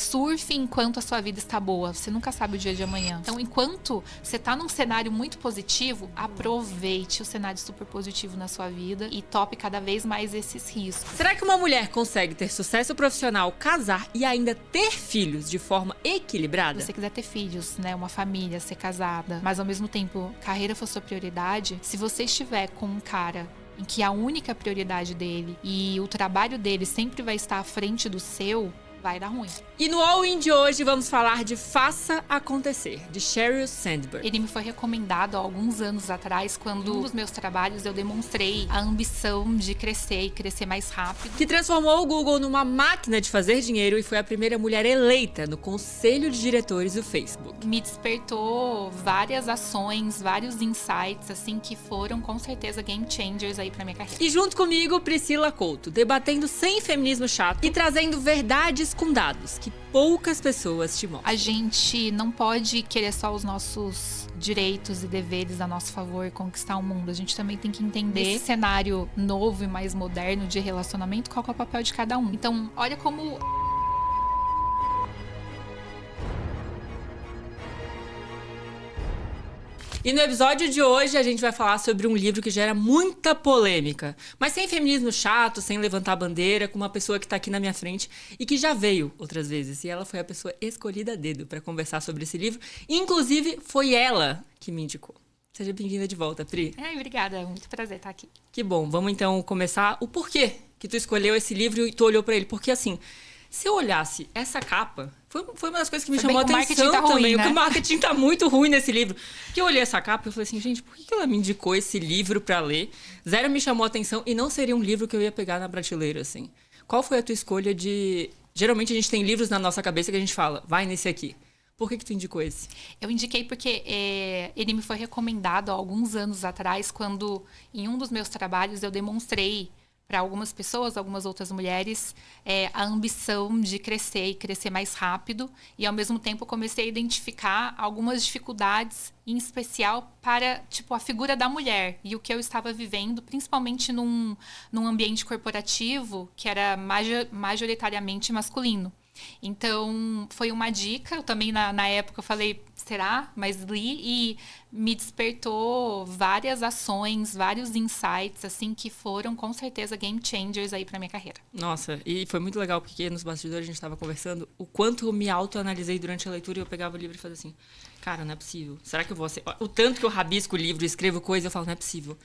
surfe enquanto a sua vida está boa. Você nunca sabe o dia de amanhã. Então, enquanto você tá num cenário muito positivo, aproveite o cenário super positivo na sua vida e tope cada vez mais esses riscos. Será que uma mulher consegue ter sucesso profissional, casar e ainda ter filhos de forma equilibrada? Se você quiser ter filhos, né, uma família, ser casada, mas ao mesmo tempo carreira for sua prioridade, se você estiver com um cara em que a única prioridade dele e o trabalho dele sempre vai estar à frente do seu, vai dar ruim. E no All In de hoje vamos falar de Faça Acontecer, de Sheryl Sandberg. Ele me foi recomendado há alguns anos atrás, quando um dos meus trabalhos eu demonstrei a ambição de crescer e crescer mais rápido. Que transformou o Google numa máquina de fazer dinheiro e foi a primeira mulher eleita no conselho de diretores do Facebook. Me despertou várias ações, vários insights, assim, que foram com certeza game changers aí pra minha carreira. E junto comigo, Priscila Couto, debatendo sem feminismo chato e trazendo verdades com dados que poucas pessoas te mostram. A gente não pode querer só os nossos direitos e deveres a nosso favor e conquistar o mundo. A gente também tem que entender esse cenário novo e mais moderno de relacionamento, qual que é o papel de cada um. Então, olha como... E no episódio de hoje a gente vai falar sobre um livro que gera muita polêmica, mas sem feminismo chato, sem levantar bandeira, com uma pessoa que tá aqui na minha frente e que já veio outras vezes. E ela foi a pessoa escolhida a dedo para conversar sobre esse livro. Inclusive, foi ela que me indicou. Seja bem-vinda de volta, Pri. Obrigada, é muito prazer estar aqui. Que bom, vamos então começar o porquê que tu escolheu esse livro e tu olhou para ele. Porque assim, se eu olhasse essa capa... Foi uma das coisas que me chamou a atenção também. Né? O marketing tá muito ruim nesse livro. Que eu olhei essa capa e falei assim, gente, por que ela me indicou esse livro pra ler? Zero me chamou a atenção e não seria um livro que eu ia pegar na prateleira, assim. Qual foi a tua escolha de... Geralmente a gente tem livros na nossa cabeça que a gente fala, vai nesse aqui. Por que tu indicou esse? Eu indiquei porque ele me foi recomendado há alguns anos atrás, quando em um dos meus trabalhos eu demonstrei para algumas pessoas, algumas outras mulheres, a ambição de crescer e crescer mais rápido. E, ao mesmo tempo, comecei a identificar algumas dificuldades, em especial para, tipo, a figura da mulher. E o que eu estava vivendo, principalmente num ambiente corporativo que era majoritariamente masculino. Então, foi uma dica. Eu também, na época, eu falei, será? Mas li e me despertou várias ações, vários insights, assim, que foram, com certeza, game changers aí pra minha carreira. Nossa, e foi muito legal, porque nos bastidores a gente estava conversando o quanto eu me autoanalisei durante a leitura e eu pegava o livro e fazia assim, cara, não é possível. Será que eu vou... O tanto que eu rabisco o livro e escrevo coisa, eu falo, não é possível.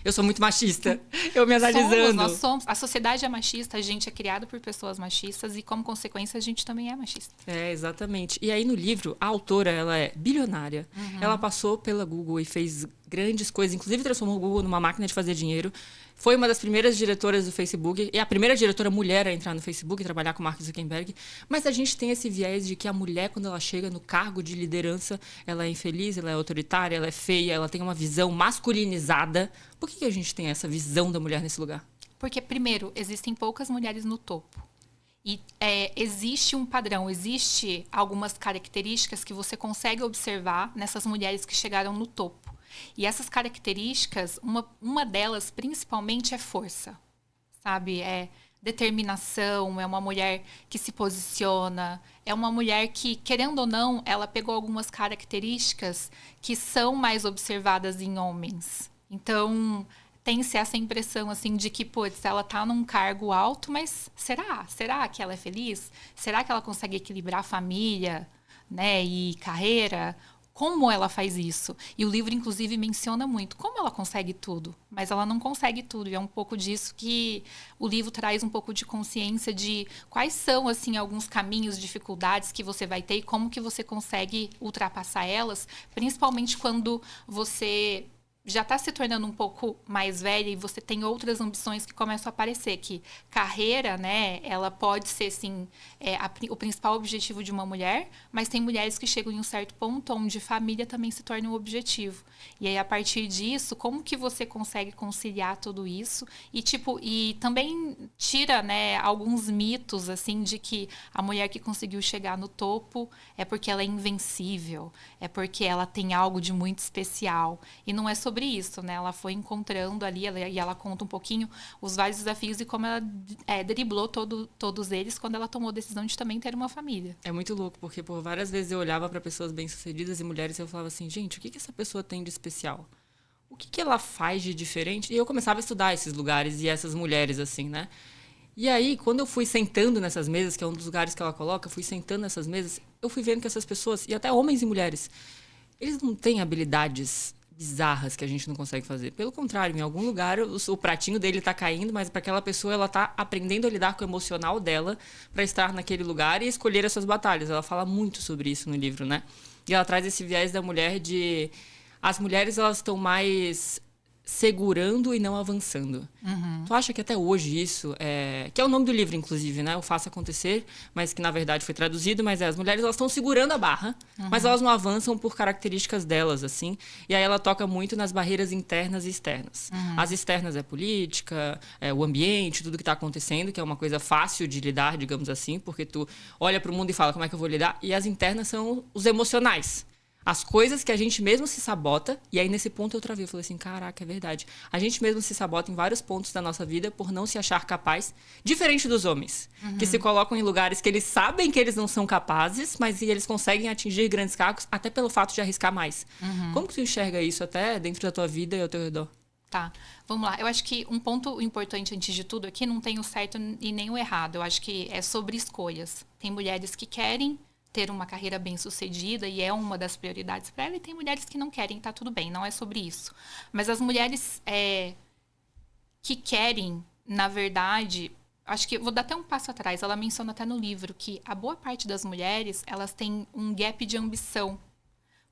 Eu sou muito machista. Eu me analisando. Nós somos. A sociedade é machista, a gente é criado por pessoas machistas e, como consequência, a gente também é machista. Exatamente. E aí, no livro, a autora, ela é bilionária. Uhum. Ela passou pela Google e fez grandes coisas, inclusive transformou o Google numa máquina de fazer dinheiro. Foi uma das primeiras diretoras do Facebook, e a primeira diretora mulher a entrar no Facebook e trabalhar com Mark Zuckerberg. Mas a gente tem esse viés de que a mulher, quando ela chega no cargo de liderança, ela é infeliz, ela é autoritária, ela é feia, ela tem uma visão masculinizada. Por que a gente tem essa visão da mulher nesse lugar? Porque, primeiro, existem poucas mulheres no topo. E existe um padrão, existe algumas características que você consegue observar nessas mulheres que chegaram no topo. E essas características, uma delas principalmente é força, sabe? É determinação, é uma mulher que se posiciona, é uma mulher que, querendo ou não, ela pegou algumas características que são mais observadas em homens. Então, tem-se essa impressão, assim, de que, putz, ela tá num cargo alto, mas será? Será que ela é feliz? Será que ela consegue equilibrar família, né, e carreira? Como ela faz isso? E o livro, inclusive, menciona muito como ela consegue tudo, mas ela não consegue tudo. E é um pouco disso que o livro traz um pouco de consciência de quais são, assim, alguns caminhos, dificuldades que você vai ter e como que você consegue ultrapassar elas, principalmente quando você já está se tornando um pouco mais velha e você tem outras ambições que começam a aparecer, que carreira, né, ela pode ser, sim, o principal objetivo de uma mulher, mas tem mulheres que chegam em um certo ponto onde família também se torna um objetivo. E aí, a partir disso, como que você consegue conciliar tudo isso? E também tira, né, alguns mitos, assim, de que a mulher que conseguiu chegar no topo é porque ela é invencível, é porque ela tem algo de muito especial. E não é sobre sobre isso, né? Ela foi encontrando ali, e ela conta um pouquinho os vários desafios e como ela driblou todos eles quando ela tomou a decisão de também ter uma família. É muito louco, porque por várias vezes eu olhava para pessoas bem-sucedidas e mulheres e eu falava assim, gente, o que essa pessoa tem de especial? O que ela faz de diferente? E eu começava a estudar esses lugares e essas mulheres, assim, né? E aí, quando eu fui sentando nessas mesas, que é um dos lugares que ela coloca, eu fui sentando nessas mesas, eu fui vendo que essas pessoas, e até homens e mulheres, eles não têm habilidades bizarras que a gente não consegue fazer. Pelo contrário, em algum lugar o pratinho dele tá caindo, mas para aquela pessoa ela tá aprendendo a lidar com o emocional dela para estar naquele lugar e escolher as suas batalhas. Ela fala muito sobre isso no livro, né? E ela traz esse viés da mulher de... As mulheres, elas estão mais segurando e não avançando. Tu acha que até hoje isso que é o nome do livro, inclusive, né? O Faça Acontecer, mas que na verdade foi traduzido, mas as mulheres, elas estão segurando a barra, mas elas não avançam por características delas, assim. E aí ela toca muito nas barreiras internas e externas. As externas é política, o ambiente, tudo que está acontecendo, que é uma coisa fácil de lidar, digamos assim, porque tu olha para o mundo e fala como é que eu vou lidar. E as internas são os emocionais. As coisas que a gente mesmo se sabota, e aí nesse ponto eu travei, eu falei assim, caraca, é verdade. A gente mesmo se sabota em vários pontos da nossa vida por não se achar capaz, diferente dos homens, que se colocam em lugares que eles sabem que eles não são capazes, mas eles conseguem atingir grandes cargos até pelo fato de arriscar mais. Como que tu enxerga isso até dentro da tua vida e ao teu redor? Tá, vamos lá. Eu acho que um ponto importante antes de tudo aqui, não tem o certo e nem o errado. Eu acho que é sobre escolhas. Tem mulheres que querem ter uma carreira bem-sucedida e é uma das prioridades para ela, e tem mulheres que não querem, tá tudo bem, não é sobre isso. Mas as mulheres que querem, na verdade, acho que vou dar até um passo atrás, ela menciona até no livro que a boa parte das mulheres, elas têm um gap de ambição,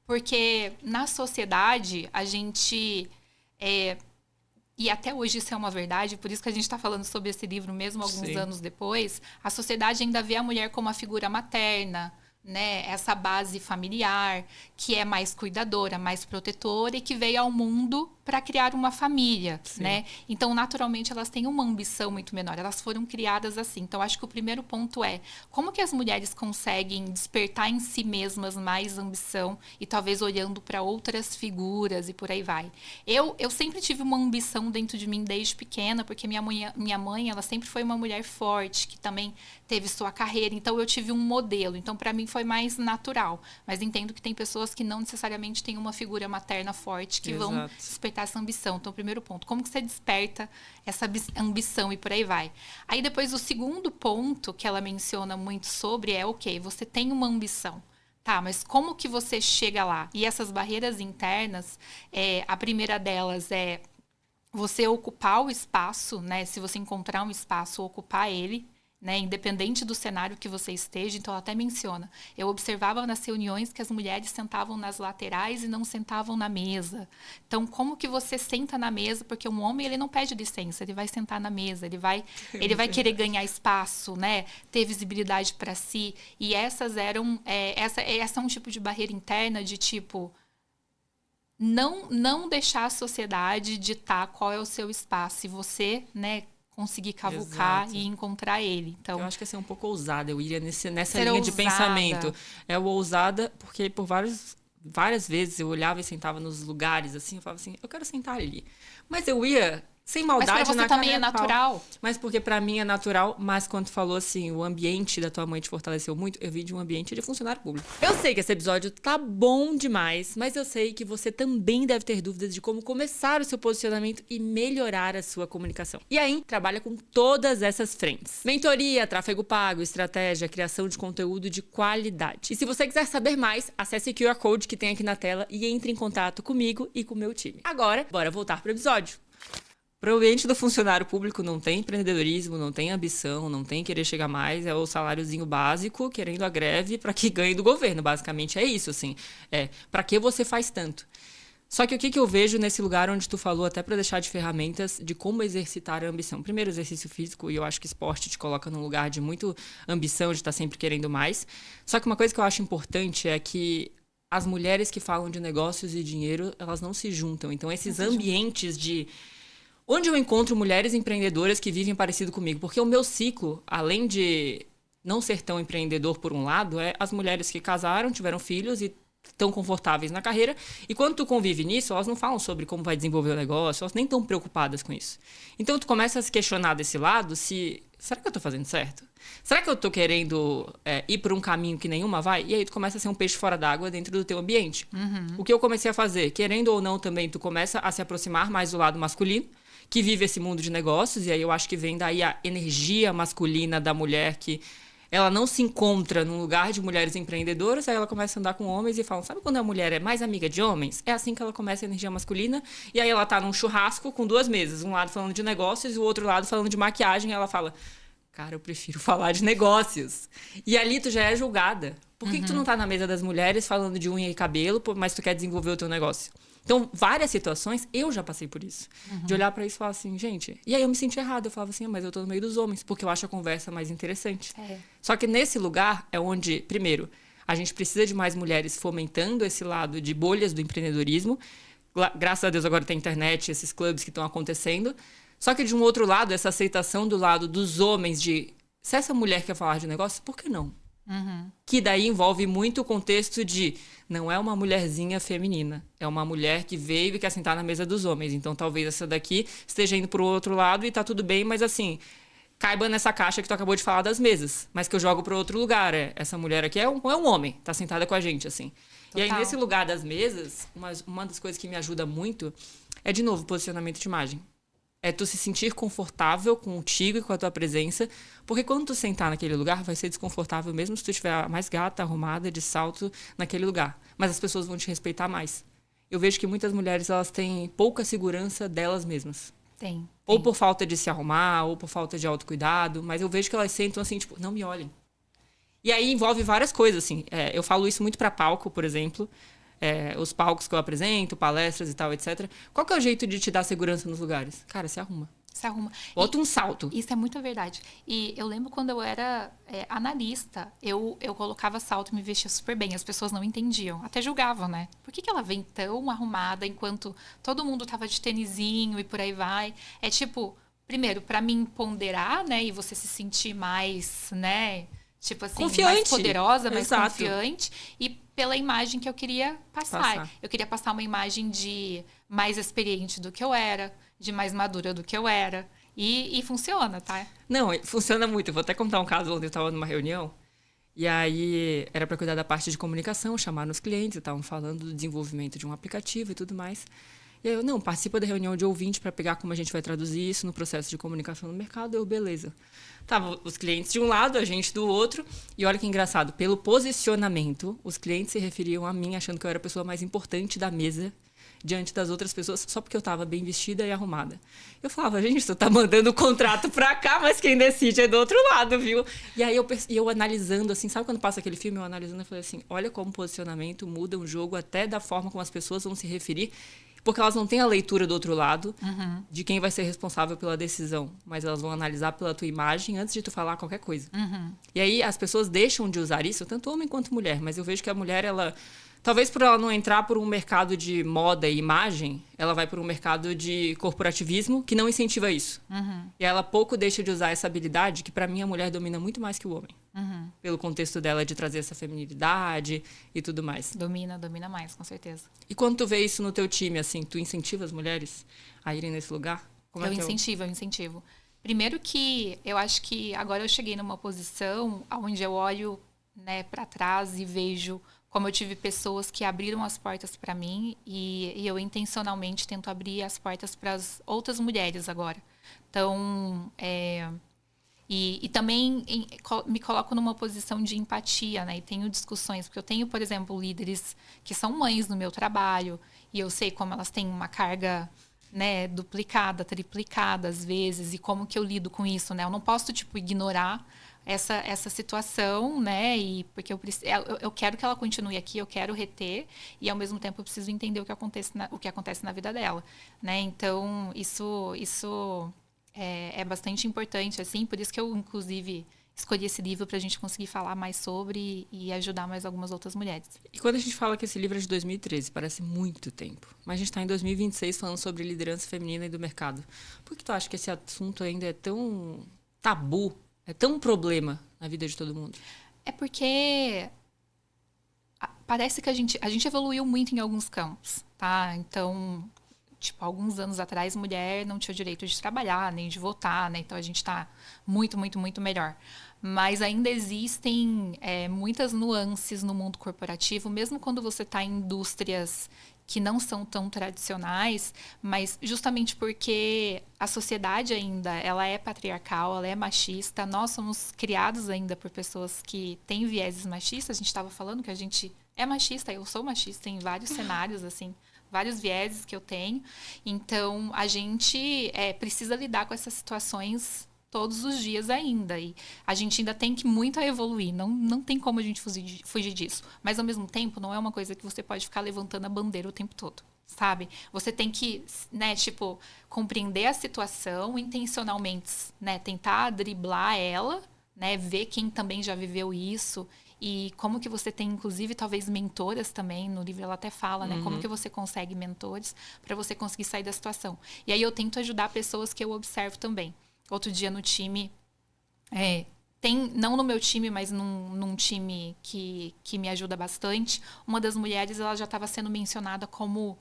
porque na sociedade a gente... E até hoje isso é uma verdade, por isso que a gente está falando sobre esse livro mesmo alguns anos depois, a sociedade ainda vê a mulher como a figura materna, né? Essa base familiar, que é mais cuidadora, mais protetora e que veio ao mundo para criar uma família, né? Então, naturalmente, elas têm uma ambição muito menor. Elas foram criadas assim. Então, acho que o primeiro ponto é como que as mulheres conseguem despertar em si mesmas mais ambição e talvez olhando para outras figuras e por aí vai. Eu sempre tive uma ambição dentro de mim desde pequena, porque minha mãe, ela sempre foi uma mulher forte, que também teve sua carreira. Então, eu tive um modelo. Então, para mim, foi mais natural. Mas entendo que tem pessoas que não necessariamente têm uma figura materna forte que vão despertar essa ambição. Então, primeiro ponto, como que você desperta essa ambição e por aí vai. Aí depois o segundo ponto que ela menciona muito sobre é, ok, você tem uma ambição. Tá, mas como que você chega lá? E essas barreiras internas, a primeira delas é você ocupar o espaço, né? Se você encontrar um espaço, ocupar ele, né, independente do cenário que você esteja. Então, ela até menciona. Eu observava nas reuniões que as mulheres sentavam nas laterais e não sentavam na mesa. Então, como que você senta na mesa? Porque um homem, ele não pede licença, ele vai sentar na mesa, ele vai querer ganhar espaço, né, ter visibilidade para si. E essas eram... essa é um tipo de barreira interna de tipo... Não deixar a sociedade ditar qual é o seu espaço. E você, né, conseguir cavucar e encontrar ele. Então, eu acho que ia ser um pouco ousada. Eu iria nessa linha ousada. De pensamento. É o ousada, porque por várias vezes eu olhava e sentava nos lugares assim, eu falava assim, eu quero sentar ali. Mas eu ia sem maldade na cara. Mas pra você também é natural. Mas porque pra mim é natural, mas quando tu falou assim, o ambiente da tua mãe te fortaleceu muito, eu vim de um ambiente de funcionário público. Eu sei que esse episódio tá bom demais, mas eu sei que você também deve ter dúvidas de como começar o seu posicionamento e melhorar a sua comunicação. E aí, trabalha com todas essas frentes. Mentoria, tráfego pago, estratégia, criação de conteúdo de qualidade. E se você quiser saber mais, acesse o QR Code que tem aqui na tela e entre em contato comigo e com o meu time. Agora, bora voltar pro episódio. Para o ambiente do funcionário público não tem empreendedorismo, não tem ambição, não tem querer chegar mais, é o saláriozinho básico, querendo a greve para que ganhe do governo. Basicamente é isso, assim. Para que você faz tanto? Só que o que eu vejo nesse lugar onde tu falou, até para deixar de ferramentas de como exercitar a ambição. Primeiro, exercício físico, e eu acho que esporte te coloca num lugar de muito ambição, de estar sempre querendo mais. Só que uma coisa que eu acho importante é que as mulheres que falam de negócios e dinheiro, elas não se juntam. Então, esses ambientes de... Onde eu encontro mulheres empreendedoras que vivem parecido comigo? Porque o meu ciclo, além de não ser tão empreendedor por um lado, é as mulheres que casaram, tiveram filhos e tão confortáveis na carreira. E quando tu convive nisso, elas não falam sobre como vai desenvolver o negócio, elas nem estão preocupadas com isso. Então tu começa a se questionar desse lado se... Será que eu tô fazendo certo? Será que eu tô querendo ir por um caminho que nenhuma vai? E aí tu começa a ser um peixe fora d'água dentro do teu ambiente. O que eu comecei a fazer? Querendo ou não também, tu começa a se aproximar mais do lado masculino, que vive esse mundo de negócios. E aí eu acho que vem daí a energia masculina da mulher que... Ela não se encontra num lugar de mulheres empreendedoras, aí ela começa a andar com homens e fala, sabe quando a mulher é mais amiga de homens? É assim que ela começa a energia masculina, e aí ela tá num churrasco com 2 mesas, um lado falando de negócios e o outro lado falando de maquiagem, e ela fala, cara, eu prefiro falar de negócios. E ali tu já é julgada. Por que tu não tá na mesa das mulheres falando de unha e cabelo, mas tu quer desenvolver o teu negócio? Então, várias situações, eu já passei por isso. De olhar pra isso e falar assim, gente... E aí eu me senti errada. Eu falava assim, mas eu tô no meio dos homens, porque eu acho a conversa mais interessante. Só que nesse lugar é onde, primeiro, a gente precisa de mais mulheres fomentando esse lado de bolhas do empreendedorismo. Graças a Deus agora tem internet, esses clubes que estão acontecendo. Só que de um outro lado, essa aceitação do lado dos homens de... Se essa mulher quer falar de negócio, por que não? Que daí envolve muito o contexto de não é uma mulherzinha feminina, é uma mulher que veio e quer sentar na mesa dos homens. Então talvez essa daqui esteja indo pro outro lado e tá tudo bem, mas assim, caiba nessa caixa que tu acabou de falar das mesas, mas que eu jogo pro outro lugar. Essa mulher aqui é um homem, tá sentada com a gente, assim. Total. E aí nesse lugar das mesas, uma das coisas que me ajuda muito é, de novo, posicionamento de imagem. É tu se sentir confortável contigo e com a tua presença. Porque quando tu sentar naquele lugar, vai ser desconfortável mesmo se tu estiver mais gata, arrumada, de salto naquele lugar. Mas as pessoas vão te respeitar mais. Eu vejo que muitas mulheres, elas têm pouca segurança delas mesmas. Tem. Ou por falta de se arrumar, ou por falta de autocuidado. Mas eu vejo que elas sentam assim, tipo, não me olhem. E aí envolve várias coisas, assim. Eu falo isso muito pra palco, por exemplo. Os palcos que eu apresento, palestras e tal, etc. Qual que é o jeito de te dar segurança nos lugares? Cara, se arruma. Se arruma. Bota um salto. Isso é muito verdade. E eu lembro quando eu era analista, eu colocava salto e me vestia super bem. As pessoas não entendiam, até julgavam, né? Por que ela vem tão arrumada enquanto todo mundo tava de tênisinho e por aí vai? É tipo, primeiro, para me ponderar, né? E você se sentir mais, né? Tipo assim, confiante. Mais poderosa, mais Exato. confiante. E pela imagem que eu queria passar. Eu queria passar uma imagem de mais experiente do que eu era, de mais madura do que eu era. E funciona, tá? Não, funciona muito. Eu vou até contar um caso onde eu estava numa reunião. E aí era para cuidar da parte de comunicação, chamaram os clientes, estavam falando do desenvolvimento de um aplicativo e tudo mais. E aí eu, não, participa da reunião de ouvinte para pegar como a gente vai traduzir isso no processo de comunicação no mercado. Eu, beleza. Tava os clientes de um lado, a gente do outro. E olha que engraçado, pelo posicionamento, os clientes se referiam a mim achando que eu era a pessoa mais importante da mesa diante das outras pessoas, só porque eu estava bem vestida e arrumada. Eu falava, gente, tu tá mandando o contrato pra cá, mas quem decide é do outro lado, viu? E aí eu analisando, assim, sabe quando passa aquele filme, eu analisando, eu falei assim, olha como o posicionamento muda um jogo até da forma como as pessoas vão se referir, porque elas não têm a leitura do outro lado de quem vai ser responsável pela decisão, mas elas vão analisar pela tua imagem antes de tu falar qualquer coisa. E aí as pessoas deixam de usar isso, tanto homem quanto mulher, mas eu vejo que a mulher, ela... Talvez por ela não entrar por um mercado de moda e imagem, ela vai por um mercado de corporativismo que não incentiva isso. E ela pouco deixa de usar essa habilidade que, para mim, a mulher domina muito mais que o homem. Pelo contexto dela de trazer essa feminilidade e tudo mais. Domina mais, com certeza. E quando tu vê isso no teu time, assim, tu incentiva as mulheres a irem nesse lugar? Eu incentivo. Primeiro que eu acho que agora eu cheguei numa posição onde eu olho, né, para trás e vejo como eu tive pessoas que abriram as portas para mim e eu intencionalmente tento abrir as portas para as outras mulheres agora. Então, e também me coloco numa posição de empatia, né? E tenho discussões, porque eu tenho, por exemplo, líderes que são mães no meu trabalho e eu sei como elas têm uma carga, né, duplicada, triplicada às vezes, e como que eu lido com isso, né? Eu não posso, tipo, ignorar essa situação, né? E porque eu quero que ela continue aqui, eu quero reter, e ao mesmo tempo eu preciso entender o que acontece na vida dela, né? Então, isso é bastante importante, assim, por isso que eu, inclusive, escolhi esse livro para a gente conseguir falar mais sobre e ajudar mais algumas outras mulheres. E quando a gente fala que esse livro é de 2013, parece muito tempo. Mas a gente está em 2026 falando sobre liderança feminina e do mercado. Por que tu acha que esse assunto ainda é tão tabu, é tão um problema na vida de todo mundo? É porque parece que a gente evoluiu muito em alguns campos, tá? Então, tipo, alguns anos atrás, mulher não tinha o direito de trabalhar, nem de votar, né? Então, a gente está muito, muito, muito melhor. Mas ainda existem muitas nuances no mundo corporativo, mesmo quando você está em indústrias que não são tão tradicionais, mas justamente porque a sociedade ainda ela é patriarcal, ela é machista, nós somos criados ainda por pessoas que têm vieses machistas. A gente estava falando que a gente é machista, eu sou machista em vários cenários, assim, vários vieses que eu tenho. Então, a gente precisa lidar com essas situações todos os dias ainda. E a gente ainda tem que muito a evoluir. Não tem como a gente fugir disso. Mas, ao mesmo tempo, não é uma coisa que você pode ficar levantando a bandeira o tempo todo. Sabe? Você tem que, né, tipo, compreender a situação intencionalmente, né? Tentar driblar ela, né? Ver quem também já viveu isso. E como que você tem, inclusive, talvez mentoras também. No livro ela até fala, né? Como que você consegue mentores para você conseguir sair da situação. E aí eu tento ajudar pessoas que eu observo também. Outro dia no time, não no meu time, mas num time que me ajuda bastante, uma das mulheres ela já estava sendo mencionada como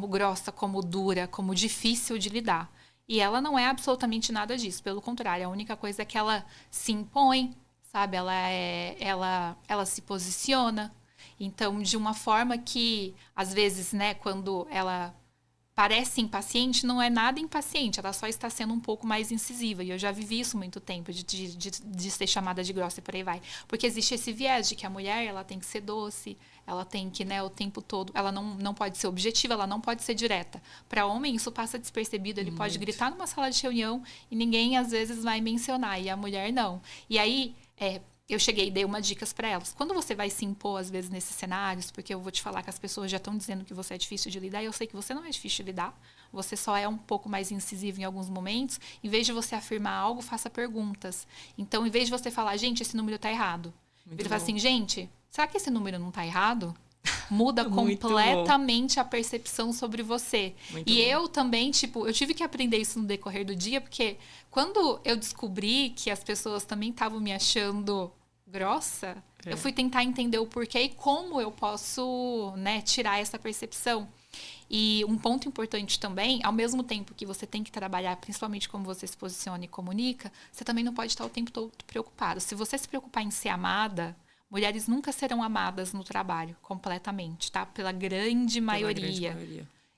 grossa, como dura, como difícil de lidar. E ela não é absolutamente nada disso, pelo contrário, a única coisa é que ela se impõe, sabe? Ela se posiciona. Então, de uma forma que, às vezes, né, quando ela parece impaciente, não é nada impaciente, ela só está sendo um pouco mais incisiva. E eu já vivi isso muito tempo, de ser chamada de grossa e por aí vai. Porque existe esse viés de que a mulher ela tem que ser doce, ela tem que, né, o tempo todo, ela não pode ser objetiva, ela não pode ser direta. Para homem, isso passa despercebido, ele pode gritar numa sala de reunião e ninguém, às vezes, vai mencionar, e a mulher não. E aí, eu cheguei e dei umas dicas para elas. Quando você vai se impor, às vezes, nesses cenários, porque eu vou te falar que as pessoas já estão dizendo que você é difícil de lidar, e eu sei que você não é difícil de lidar, você só é um pouco mais incisivo em alguns momentos. Em vez de você afirmar algo, faça perguntas. Então, em vez de você falar, gente, esse número está errado, ele fala assim, gente, será que esse número não está errado? Muda completamente a percepção sobre você. Eu também, tipo, eu tive que aprender isso no decorrer do dia, porque quando eu descobri que as pessoas também estavam me achando grossa, eu fui tentar entender o porquê e como eu posso, né, tirar essa percepção. E um ponto importante também, ao mesmo tempo que você tem que trabalhar, principalmente como você se posiciona e comunica, você também não pode estar o tempo todo preocupado. Se você se preocupar em ser amada, mulheres nunca serão amadas no trabalho, completamente, tá? Pela grande maioria.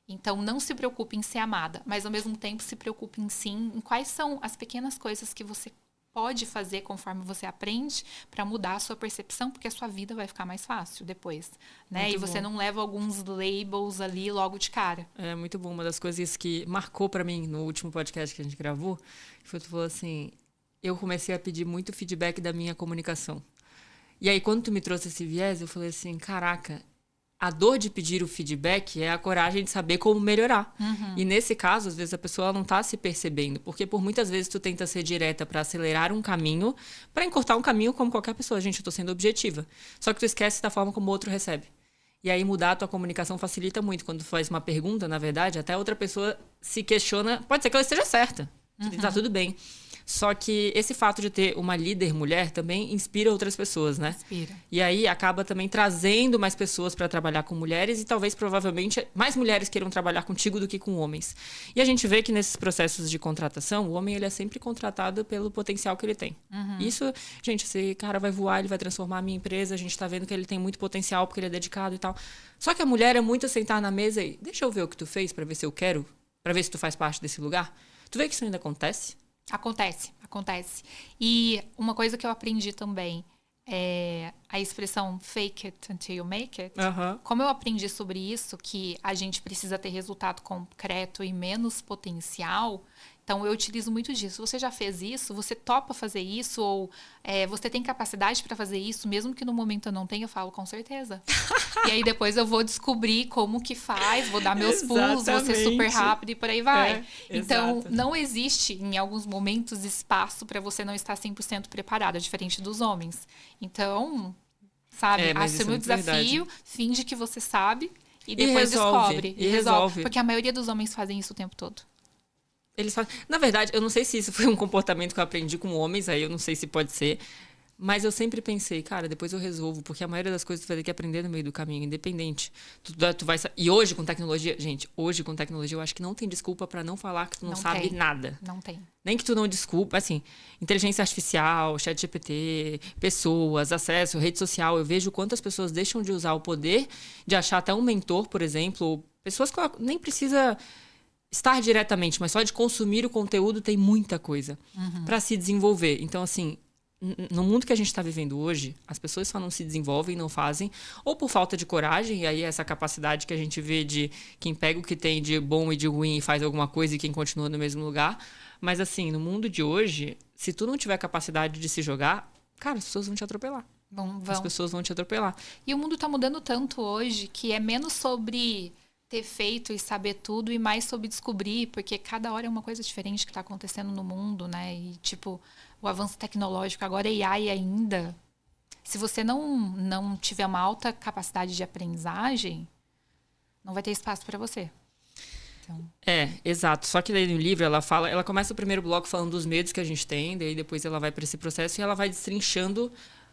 Então, não se preocupe em ser amada, mas, ao mesmo tempo, se preocupe em quais são as pequenas coisas que você pode fazer conforme você aprende para mudar a sua percepção, porque a sua vida vai ficar mais fácil depois, né? Muito e você não leva alguns labels ali logo de cara. É muito bom. Uma das coisas que marcou para mim no último podcast que a gente gravou, foi tu falou assim, eu comecei a pedir muito feedback da minha comunicação. E aí, quando tu me trouxe esse viés, eu falei assim, caraca, a dor de pedir o feedback é a coragem de saber como melhorar. E nesse caso, às vezes, a pessoa não tá se percebendo. Porque por muitas vezes tu tenta ser direta para acelerar um caminho, para encurtar um caminho como qualquer pessoa. Gente, eu tô sendo objetiva. Só que tu esquece da forma como o outro recebe. E aí mudar a tua comunicação facilita muito. Quando tu faz uma pergunta, na verdade, até a outra pessoa se questiona. Pode ser que ela esteja certa. Tá tudo bem. Só que esse fato de ter uma líder mulher também inspira outras pessoas, né? Inspira. E aí acaba também trazendo mais pessoas para trabalhar com mulheres e talvez, provavelmente, mais mulheres queiram trabalhar contigo do que com homens. E a gente vê que nesses processos de contratação, o homem ele é sempre contratado pelo potencial que ele tem. Isso, gente, esse cara vai voar, ele vai transformar a minha empresa, a gente tá vendo que ele tem muito potencial porque ele é dedicado e tal. Só que a mulher é muito sentar na mesa e deixa eu ver o que tu fez para ver se eu quero, para ver se tu faz parte desse lugar. Tu vê que isso ainda acontece? Acontece. E uma coisa que eu aprendi também é a expressão fake it until you make it. Como eu aprendi sobre isso, que a gente precisa ter resultado concreto e menos potencial, então eu utilizo muito disso. Você já fez isso? Você topa fazer isso? Ou você tem capacidade para fazer isso? Mesmo que no momento eu não tenha, eu falo com certeza. E aí depois eu vou descobrir como que faz, vou dar meus pulos, vou ser super rápido e por aí vai. Então, não existe, em alguns momentos, espaço para você não estar 100% preparada, diferente dos homens. Então, sabe, assume o desafio, finge que você sabe e depois descobre. E resolve. Porque a maioria dos homens fazem isso o tempo todo. Eles fazem... Na verdade, eu não sei se isso foi um comportamento que eu aprendi com homens, aí eu não sei se pode ser. Mas eu sempre pensei, cara, depois eu resolvo, porque a maioria das coisas tu vai ter que aprender no meio do caminho, independente. Tu vai, e hoje com tecnologia, gente, hoje com tecnologia eu acho que não tem desculpa pra não falar que tu não sabe nada. Não tem. Nem que tu não desculpa, assim, inteligência artificial, chat GPT, pessoas, acesso, rede social, eu vejo quantas pessoas deixam de usar o poder de achar até um mentor, por exemplo, ou pessoas que nem precisa estar diretamente, mas só de consumir o conteúdo tem muita coisa pra se desenvolver. Então, assim, no mundo que a gente está vivendo hoje, as pessoas só não se desenvolvem, não fazem, ou por falta de coragem, e aí essa capacidade que a gente vê de quem pega o que tem de bom e de ruim e faz alguma coisa e quem continua no mesmo lugar. Mas assim, no mundo de hoje, se tu não tiver capacidade de se jogar, cara, as pessoas vão te atropelar. Vão. As pessoas vão te atropelar. E o mundo está mudando tanto hoje que é menos sobre ter feito e saber tudo e mais sobre descobrir, porque cada hora é uma coisa diferente que está acontecendo no mundo, né? E, tipo, o avanço tecnológico, agora AI ainda, se você não tiver uma alta capacidade de aprendizagem, não vai ter espaço para você. Então... exato. Só que daí no livro ela começa o primeiro bloco falando dos medos que a gente tem, daí depois ela vai para esse processo e ela vai destrinchando.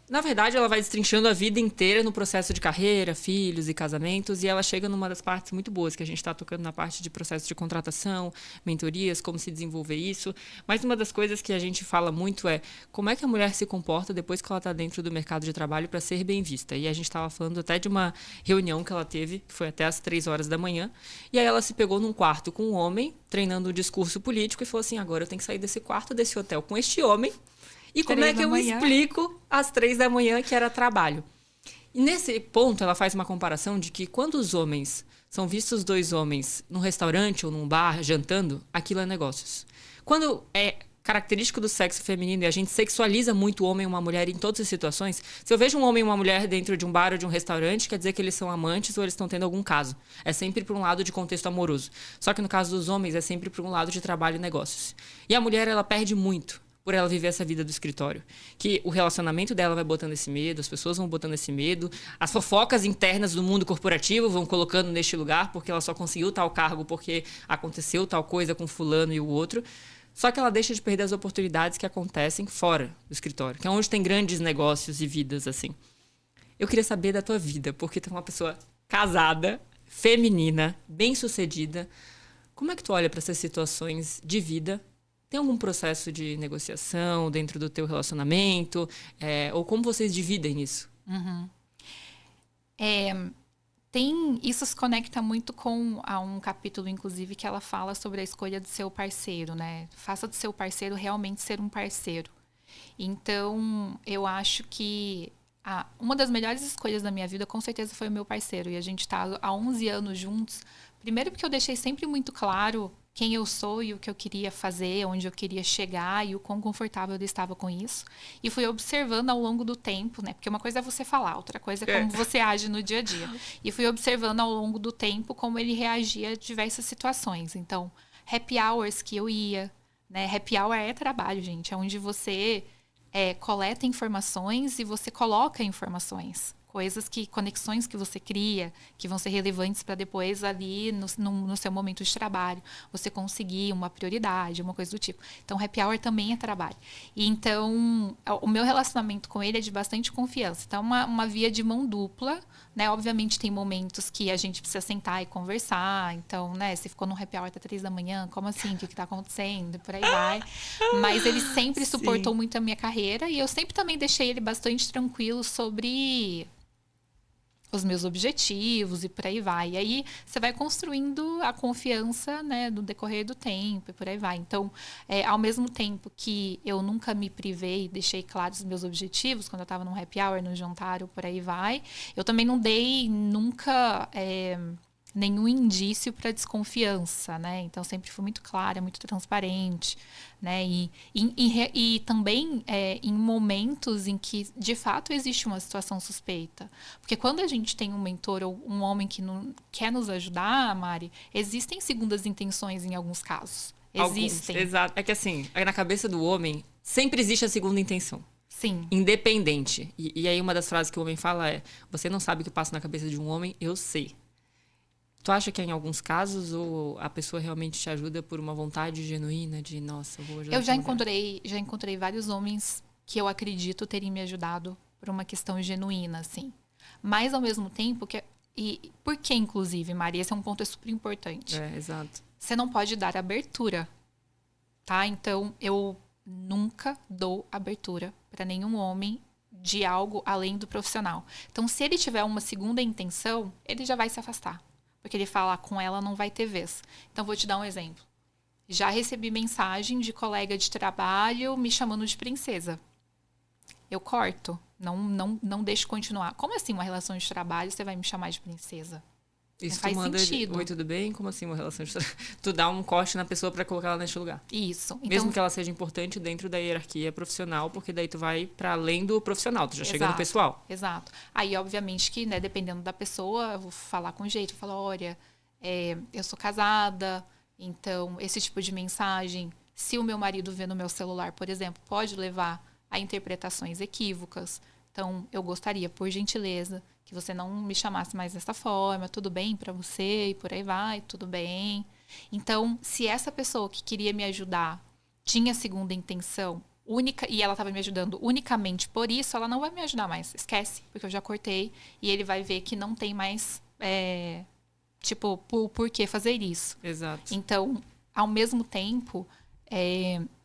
Na verdade, ela vai destrinchando a vida inteira no processo de carreira, filhos e casamentos, e ela chega numa das partes muito boas, que a gente está tocando na parte de processo de contratação, mentorias, como se desenvolver isso. Mas uma das coisas que a gente fala muito é como é que a mulher se comporta depois que ela está dentro do mercado de trabalho para ser bem vista. E a gente estava falando até de uma reunião que ela teve, que foi até às 3 horas da manhã, e aí ela se pegou num quarto com um homem, treinando um discurso político, e falou assim, agora eu tenho que sair desse quarto, desse hotel com este homem. E como é que eu explico às 3 da manhã que era trabalho? E nesse ponto, ela faz uma comparação de que quando os homens são vistos dois homens num restaurante ou num bar jantando, aquilo é negócios. Quando é característico do sexo feminino e a gente sexualiza muito o homem e uma mulher em todas as situações, se eu vejo um homem e uma mulher dentro de um bar ou de um restaurante, quer dizer que eles são amantes ou eles estão tendo algum caso. É sempre para um lado de contexto amoroso. Só que no caso dos homens, é sempre para um lado de trabalho e negócios. E a mulher, ela perde muito por ela viver essa vida do escritório. Que o relacionamento dela vai botando esse medo, as pessoas vão botando esse medo, as fofocas internas do mundo corporativo vão colocando neste lugar porque ela só conseguiu tal cargo porque aconteceu tal coisa com fulano e o outro. Só que ela deixa de perder as oportunidades que acontecem fora do escritório, que é onde tem grandes negócios e vidas, assim. Eu queria saber da tua vida, porque tu é uma pessoa casada, feminina, bem-sucedida. Como é que tu olha para essas situações de vida? Tem algum processo de negociação dentro do teu relacionamento? Ou como vocês dividem isso? Isso se conecta muito com um capítulo, inclusive, que ela fala sobre a escolha do seu parceiro, né? Faça do seu parceiro realmente ser um parceiro. Então, eu acho que uma das melhores escolhas da minha vida, com certeza, foi o meu parceiro. E a gente está há 11 anos juntos. Primeiro porque eu deixei sempre muito claro quem eu sou e o que eu queria fazer, onde eu queria chegar e o quão confortável eu estava com isso. E fui observando ao longo do tempo, né? Porque uma coisa é você falar, outra coisa é como você age no dia a dia. E fui observando ao longo do tempo como ele reagia a diversas situações. Então, happy hours que eu ia, né? Happy hour é trabalho, gente. É onde você coleta informações e você coloca informações. Conexões que você cria, que vão ser relevantes para depois ali no seu momento de trabalho, você conseguir uma prioridade, uma coisa do tipo. Então, happy hour também é trabalho. E então, o meu relacionamento com ele é de bastante confiança. Então, uma via de mão dupla, né? Obviamente, tem momentos que a gente precisa sentar e conversar. Então, né? Você ficou no happy hour até 3 da manhã, como assim? O que está acontecendo? E por aí vai. Mas ele sempre suportou muito a minha carreira e eu sempre também deixei ele bastante tranquilo sobre os meus objetivos e por aí vai. E aí você vai construindo a confiança, né, no decorrer do tempo e por aí vai. Então, ao mesmo tempo que eu nunca me privei e deixei claros os meus objetivos, quando eu estava num happy hour, no jantar ou por aí vai, eu também não dei nunca nenhum indício para desconfiança, né? Então, sempre fui muito clara, muito transparente, né? E também em momentos em que, de fato, existe uma situação suspeita. Porque quando a gente tem um mentor ou um homem que não quer nos ajudar, Mari, existem segundas intenções em alguns casos. Existem. Exato. É que assim, na cabeça do homem, sempre existe a segunda intenção. Sim. Independente. E aí uma das frases que o homem fala é: você não sabe o que passa na cabeça de um homem, eu sei. Tu acha que é em alguns casos ou a pessoa realmente te ajuda por uma vontade genuína de, nossa, eu vou ajudar? Eu já encontrei vários homens que eu acredito terem me ajudado por uma questão genuína, assim. Mas, ao mesmo tempo, e por que, inclusive, Maria? Esse é um ponto super importante. Exato. Você não pode dar abertura, tá? Então, eu nunca dou abertura para nenhum homem de algo além do profissional. Então, se ele tiver uma segunda intenção, ele já vai se afastar. Porque ele fala, com ela não vai ter vez. Então, vou te dar um exemplo. Já recebi mensagem de colega de trabalho me chamando de princesa. Eu corto. Não deixo continuar. Como assim uma relação de trabalho você vai me chamar de princesa? Isso não faz sentido. Oi, tudo bem? Como assim uma relação de trabalho? Tu dá um corte na pessoa pra colocar ela neste lugar. Isso. Então, mesmo que ela seja importante dentro da hierarquia profissional, porque daí tu vai pra além do profissional, tu já chega no pessoal. Exato. Aí, obviamente que, né, dependendo da pessoa, eu vou falar com jeito, eu falo, olha, eu sou casada, então esse tipo de mensagem, se o meu marido vê no meu celular, por exemplo, pode levar a interpretações equívocas. Então, eu gostaria, por gentileza, que você não me chamasse mais dessa forma, tudo bem pra você, e por aí vai, tudo bem. Então, se essa pessoa que queria me ajudar tinha segunda intenção, única, e ela estava me ajudando unicamente por isso, ela não vai me ajudar mais. Esquece, porque eu já cortei, e ele vai ver que não tem mais, por que fazer isso. Exato. Então, ao mesmo tempo,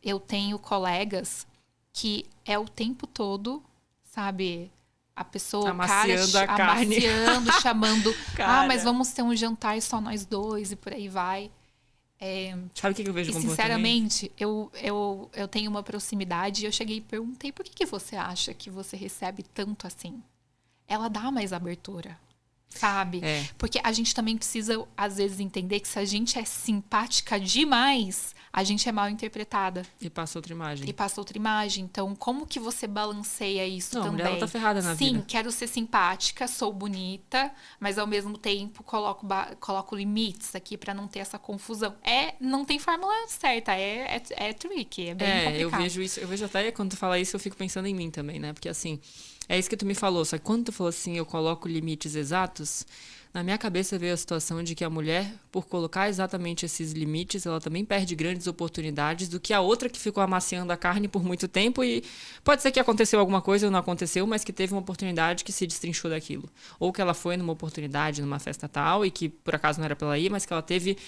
eu tenho colegas que é o tempo todo, sabe, a pessoa, amaciando a carne. Amaciando, chamando, mas vamos ter um jantar só nós dois e por aí vai. Sabe o que eu vejo e sinceramente, eu tenho uma proximidade e eu cheguei e perguntei, por que você acha que você recebe tanto assim? Ela dá mais abertura, sabe? Porque a gente também precisa, às vezes, entender que se a gente é simpática demais, a gente é mal interpretada. E passa outra imagem. Então, como que você balanceia isso também? A mulher, ela tá ferrada na vida. Sim, quero ser simpática, sou bonita, mas ao mesmo tempo coloco limites aqui pra não ter essa confusão. Não tem fórmula certa, é tricky, é bem complicado. Eu vejo isso, eu vejo até quando tu fala isso, eu fico pensando em mim também, né? Porque assim, é isso que tu me falou, só que quando tu falou assim, eu coloco limites exatos, na minha cabeça veio a situação de que a mulher, por colocar exatamente esses limites, ela também perde grandes oportunidades do que a outra que ficou amaciando a carne por muito tempo e pode ser que aconteceu alguma coisa ou não aconteceu, mas que teve uma oportunidade que se destrinchou daquilo. Ou que ela foi numa oportunidade, numa festa tal, e que por acaso não era pra ela ir, mas que ela teve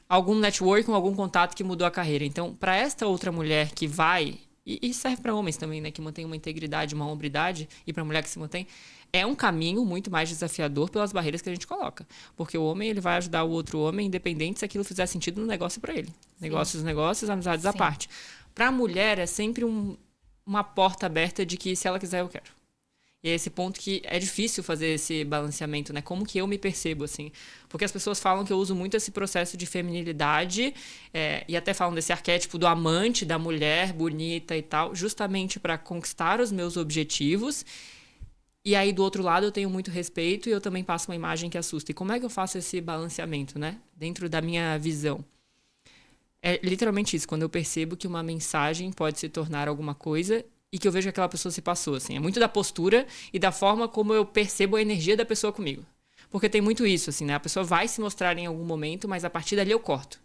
algum networking, algum contato que mudou a carreira. Então, para esta outra mulher que vai, e serve para homens também, né, que mantém uma integridade, uma hombridade, e para mulher que se mantém, é um caminho muito mais desafiador pelas barreiras que a gente coloca. Porque o homem, ele vai ajudar o outro homem, independente se aquilo fizer sentido no negócio para ele. Sim. Negócios, amizades à parte. Para a mulher, é sempre uma porta aberta de que se ela quiser, eu quero. E é esse ponto que é difícil fazer esse balanceamento, né? Como que eu me percebo, assim? Porque as pessoas falam que eu uso muito esse processo de feminilidade e até falam desse arquétipo do amante, da mulher bonita e tal, justamente para conquistar os meus objetivos. E aí, do outro lado, eu tenho muito respeito e eu também passo uma imagem que assusta. E como é que eu faço esse balanceamento, né? Dentro da minha visão. É literalmente isso, quando eu percebo que uma mensagem pode se tornar alguma coisa e que eu vejo que aquela pessoa se passou, assim. É muito da postura e da forma como eu percebo a energia da pessoa comigo. Porque tem muito isso, assim, né? A pessoa vai se mostrar em algum momento, mas a partir dali eu corto.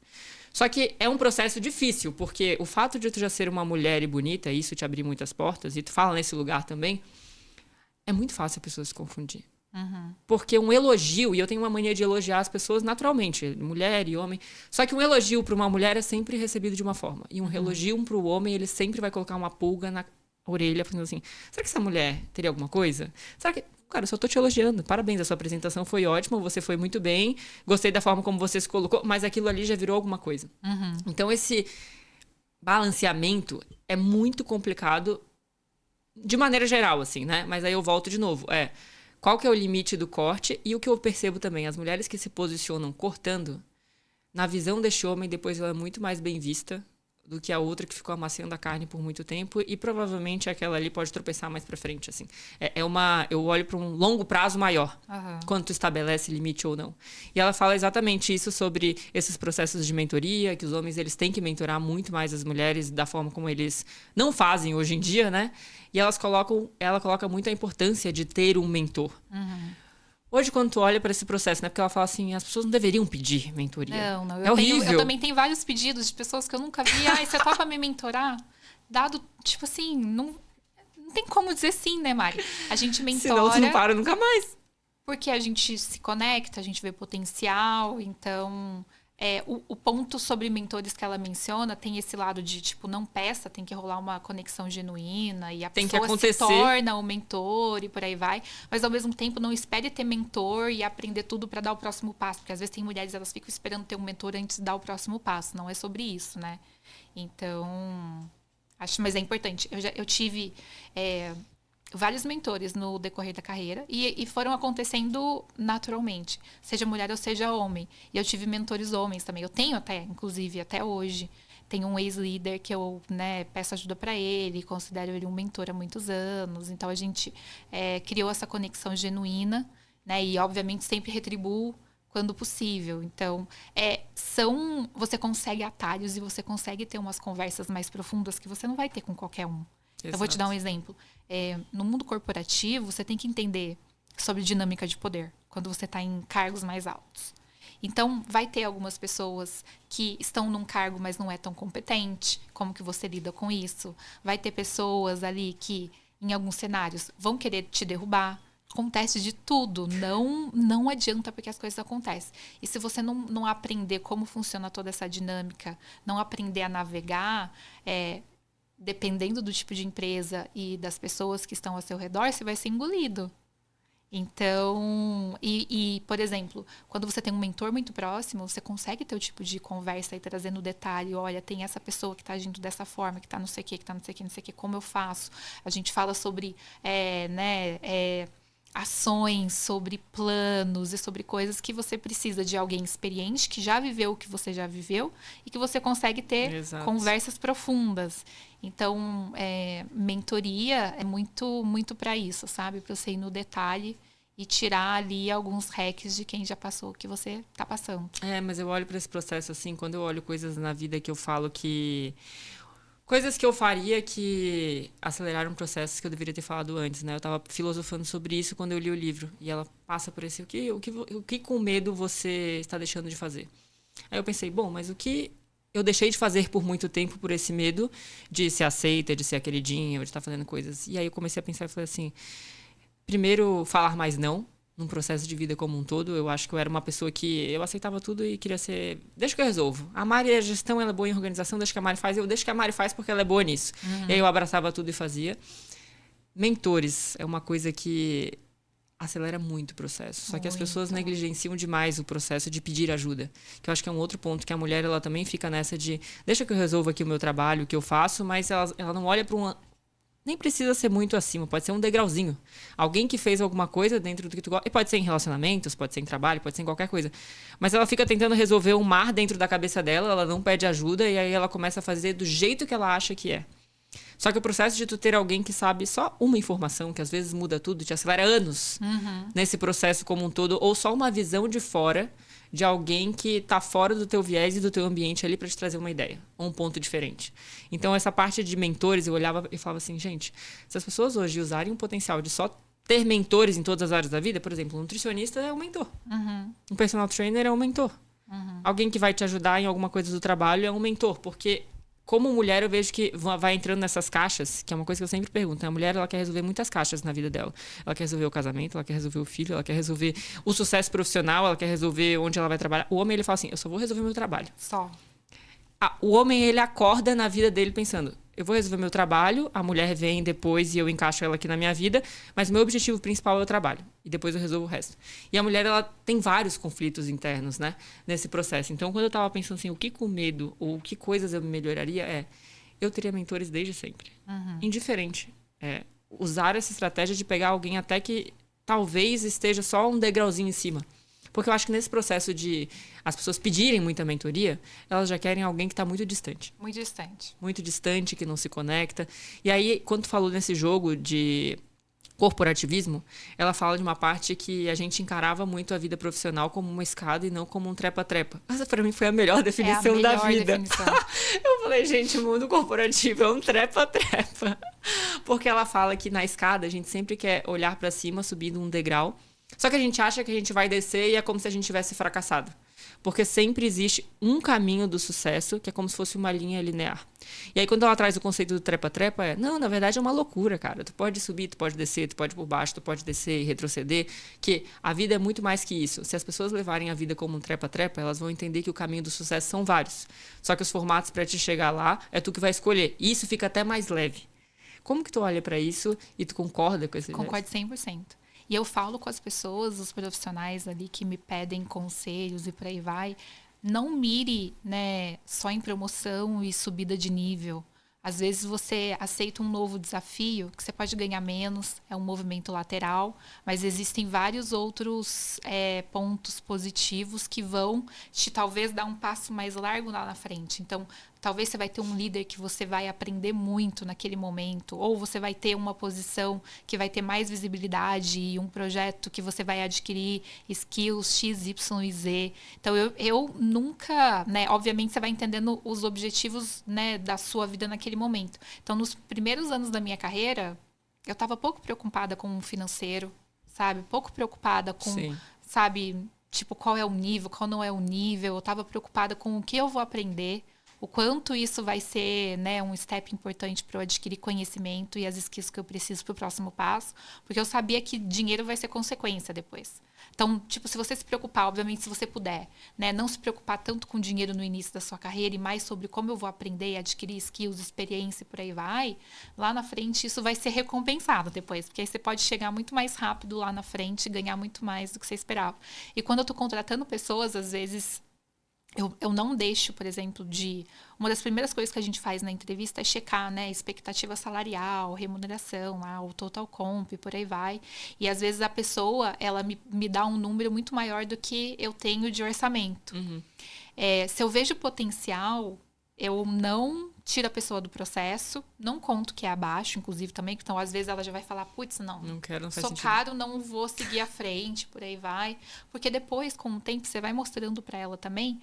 Só que é um processo difícil, porque o fato de tu já ser uma mulher e bonita, isso te abrir muitas portas, e tu fala nesse lugar também, é muito fácil a pessoa se confundir. Uhum. Porque um elogio, e eu tenho uma mania de elogiar as pessoas naturalmente, mulher e homem, só que um elogio para uma mulher é sempre recebido de uma forma. E um elogio para o homem, ele sempre vai colocar uma pulga na orelha, falando assim, será que essa mulher teria alguma coisa? Será que... Cara, eu só tô te elogiando. Parabéns, a sua apresentação foi ótima, você foi muito bem, gostei da forma como você se colocou, mas aquilo ali já virou alguma coisa. Uhum. Então, esse balanceamento é muito complicado de maneira geral, assim, né? Mas aí eu volto de novo. Qual que é o limite do corte? E o que eu percebo também, as mulheres que se posicionam cortando, na visão deste homem, depois ela é muito mais bem vista do que a outra que ficou amaciando a carne por muito tempo e provavelmente aquela ali pode tropeçar mais pra frente, assim. Eu olho para um longo prazo maior, quando tu estabelece limite ou não. E ela fala exatamente isso sobre esses processos de mentoria, que os homens eles têm que mentorar muito mais as mulheres da forma como eles não fazem hoje em dia, né? E ela coloca muito a importância de ter um mentor. Hoje, quando tu olha para esse processo, né? Porque ela fala assim, as pessoas não deveriam pedir mentoria. Não. É horrível. Eu também tenho vários pedidos de pessoas que eu nunca vi. Você topa me mentorar? Dado, tipo assim, não tem como dizer sim, né, Mari? A gente mentora... Senão você não para nunca mais. Porque a gente se conecta, a gente vê potencial, então... o ponto sobre mentores que ela menciona tem esse lado de, tipo, não peça, tem que rolar uma conexão genuína e a tem pessoa se torna o mentor e por aí vai. Mas, ao mesmo tempo, não espere ter mentor e aprender tudo para dar o próximo passo. Porque, às vezes, tem mulheres, elas ficam esperando ter um mentor antes de dar o próximo passo. Não é sobre isso, né? Então, mas é importante. Eu tive... vários mentores no decorrer da carreira e foram acontecendo naturalmente, seja mulher ou seja homem. E eu tive mentores homens também. Eu tenho inclusive, até hoje. Tenho um ex-líder que eu, né, peço ajuda para ele, considero ele um mentor há muitos anos. Então, a gente criou essa conexão genuína, né? E, obviamente, sempre retribuo quando possível. Então, você consegue atalhos e você consegue ter umas conversas mais profundas que você não vai ter com qualquer um. Exato. Eu vou te dar um exemplo. No mundo corporativo, você tem que entender sobre dinâmica de poder, quando você está em cargos mais altos. Então, vai ter algumas pessoas que estão num cargo, mas não é tão competente. Como que você lida com isso? Vai ter pessoas ali que, em alguns cenários, vão querer te derrubar. Acontece de tudo. Não adianta porque as coisas acontecem. E se você não aprender como funciona toda essa dinâmica, não aprender a navegar... dependendo do tipo de empresa e das pessoas que estão ao seu redor, você vai ser engolido. Então, por exemplo, quando você tem um mentor muito próximo, você consegue ter o tipo de conversa e trazer no detalhe, olha, tem essa pessoa que está agindo dessa forma, que está não sei o que está não sei o que, como eu faço? A gente fala sobre, ações, sobre planos e sobre coisas que você precisa de alguém experiente, que já viveu o que você já viveu e que você consegue ter Exato. Conversas profundas. Então, mentoria é muito, muito para isso, sabe? Para você ir no detalhe e tirar ali alguns hacks de quem já passou o que você está passando. Mas eu olho para esse processo assim, quando eu olho coisas na vida que eu falo que... Coisas que eu faria que aceleraram processos que eu deveria ter falado antes, né? Eu estava filosofando sobre isso quando eu li o livro. E ela passa por esse... O que com medo você está deixando de fazer? Aí eu pensei, bom, mas o que eu deixei de fazer por muito tempo por esse medo de ser aceita, de ser a queridinha, de estar fazendo coisas? E aí eu comecei a pensar e falei assim... Primeiro, falar mais não. Num processo de vida como um todo, eu acho que eu era uma pessoa que eu aceitava tudo e queria ser... Deixa que eu resolvo. A Mari, a gestão, ela é boa em organização, deixa que a Mari faz. Eu deixo que a Mari faz porque ela é boa nisso. E aí eu abraçava tudo e fazia. Mentores é uma coisa que acelera muito o processo. Só que as pessoas negligenciam demais o processo de pedir ajuda. Que eu acho que é um outro ponto, que a mulher, ela também fica nessa de... Deixa que eu resolva aqui o meu trabalho, o que eu faço, mas ela não olha para uma... Nem precisa ser muito acima, pode ser um degrauzinho. Alguém que fez alguma coisa dentro do que tu gosta. E pode ser em relacionamentos, pode ser em trabalho, pode ser em qualquer coisa. Mas ela fica tentando resolver um mar dentro da cabeça dela, ela não pede ajuda e aí ela começa a fazer do jeito que ela acha que é. Só que o processo de tu ter alguém que sabe só uma informação, que às vezes muda tudo, te acelera anos nesse processo como um todo, ou só uma visão de fora de alguém que está fora do teu viés e do teu ambiente ali para te trazer uma ideia, ou um ponto diferente. Então, essa parte de mentores, eu olhava e falava assim, gente, se as pessoas hoje usarem o potencial de só ter mentores em todas as áreas da vida, por exemplo, um nutricionista é um mentor. Um personal trainer é um mentor. Alguém que vai te ajudar em alguma coisa do trabalho é um mentor, porque... Como mulher, eu vejo que vai entrando nessas caixas, que é uma coisa que eu sempre pergunto. Né? A mulher, ela quer resolver muitas caixas na vida dela. Ela quer resolver o casamento, ela quer resolver o filho, ela quer resolver o sucesso profissional, ela quer resolver onde ela vai trabalhar. O homem, ele fala assim, eu só vou resolver meu trabalho. Só. O homem, ele acorda na vida dele pensando, eu vou resolver meu trabalho, a mulher vem depois e eu encaixo ela aqui na minha vida, mas o meu objetivo principal é o trabalho. E depois eu resolvo o resto. E a mulher, ela tem vários conflitos internos, né? Nesse processo. Então, quando eu tava pensando assim, o que com medo, ou que coisas eu melhoraria, eu teria mentores desde sempre. Indiferente. Usar essa estratégia de pegar alguém até que talvez esteja só um degrauzinho em cima. Porque eu acho que nesse processo de as pessoas pedirem muita mentoria, elas já querem alguém que está muito distante. Muito distante. Muito distante, que não se conecta. E aí, quando tu falou nesse jogo de corporativismo, ela fala de uma parte que a gente encarava muito a vida profissional como uma escada e não como um trepa-trepa. Essa, pra mim, foi a melhor definição da vida. Eu falei, gente, o mundo corporativo é um trepa-trepa. Porque ela fala que na escada a gente sempre quer olhar para cima, subindo um degrau, Só que a gente acha que a gente vai descer e é como se a gente tivesse fracassado. Porque sempre existe um caminho do sucesso, que é como se fosse uma linha linear. E aí, quando ela traz o conceito do trepa-trepa, não, na verdade é uma loucura, cara. Tu pode subir, tu pode descer, tu pode ir por baixo, tu pode descer e retroceder, que a vida é muito mais que isso. Se as pessoas levarem a vida como um trepa-trepa, elas vão entender que o caminho do sucesso são vários. Só que os formatos para te chegar lá é tu que vai escolher. E isso fica até mais leve. Como que tu olha para isso e tu concorda com esse gesto? Concordo 100%. E eu falo com as pessoas, os profissionais ali que me pedem conselhos e por aí vai, não mire, né, só em promoção e subida de nível. Às vezes você aceita um novo desafio, que você pode ganhar menos, é um movimento lateral, mas existem vários outros pontos positivos que vão te talvez dar um passo mais largo lá na frente. Então, talvez você vai ter um líder que você vai aprender muito naquele momento, ou você vai ter uma posição que vai ter mais visibilidade e um projeto que você vai adquirir skills X, Y e Z. Então, eu nunca, né, obviamente você vai entendendo os objetivos, né, da sua vida naquele momento. Então, nos primeiros anos da minha carreira, eu estava pouco preocupada com o financeiro, sabe? Pouco preocupada com, Sim. sabe, tipo, qual é o nível, qual não é o nível. Eu estava preocupada com o que eu vou aprender, o quanto isso vai ser, né, um step importante para eu adquirir conhecimento e as skills que eu preciso para o próximo passo, porque eu sabia que dinheiro vai ser consequência depois. Então, tipo, se você se preocupar, obviamente, se você puder, né, não se preocupar tanto com dinheiro no início da sua carreira e mais sobre como eu vou aprender e adquirir skills, experiência e por aí vai, lá na frente isso vai ser recompensado depois, porque aí você pode chegar muito mais rápido lá na frente e ganhar muito mais do que você esperava. E quando eu estou contratando pessoas, às vezes eu não deixo, por exemplo, de... Uma das primeiras coisas que a gente faz na entrevista é checar, né, expectativa salarial, remuneração, o total comp, por aí vai. E às vezes a pessoa, ela me dá um número muito maior do que eu tenho de orçamento. Uhum. Se eu vejo potencial, eu não tiro a pessoa do processo, não conto que é abaixo, inclusive também, então às vezes ela já vai falar, putz, não quero, não faz sou sentido. caro, não vou seguir à frente, por aí vai. Porque depois, com o tempo, você vai mostrando para ela também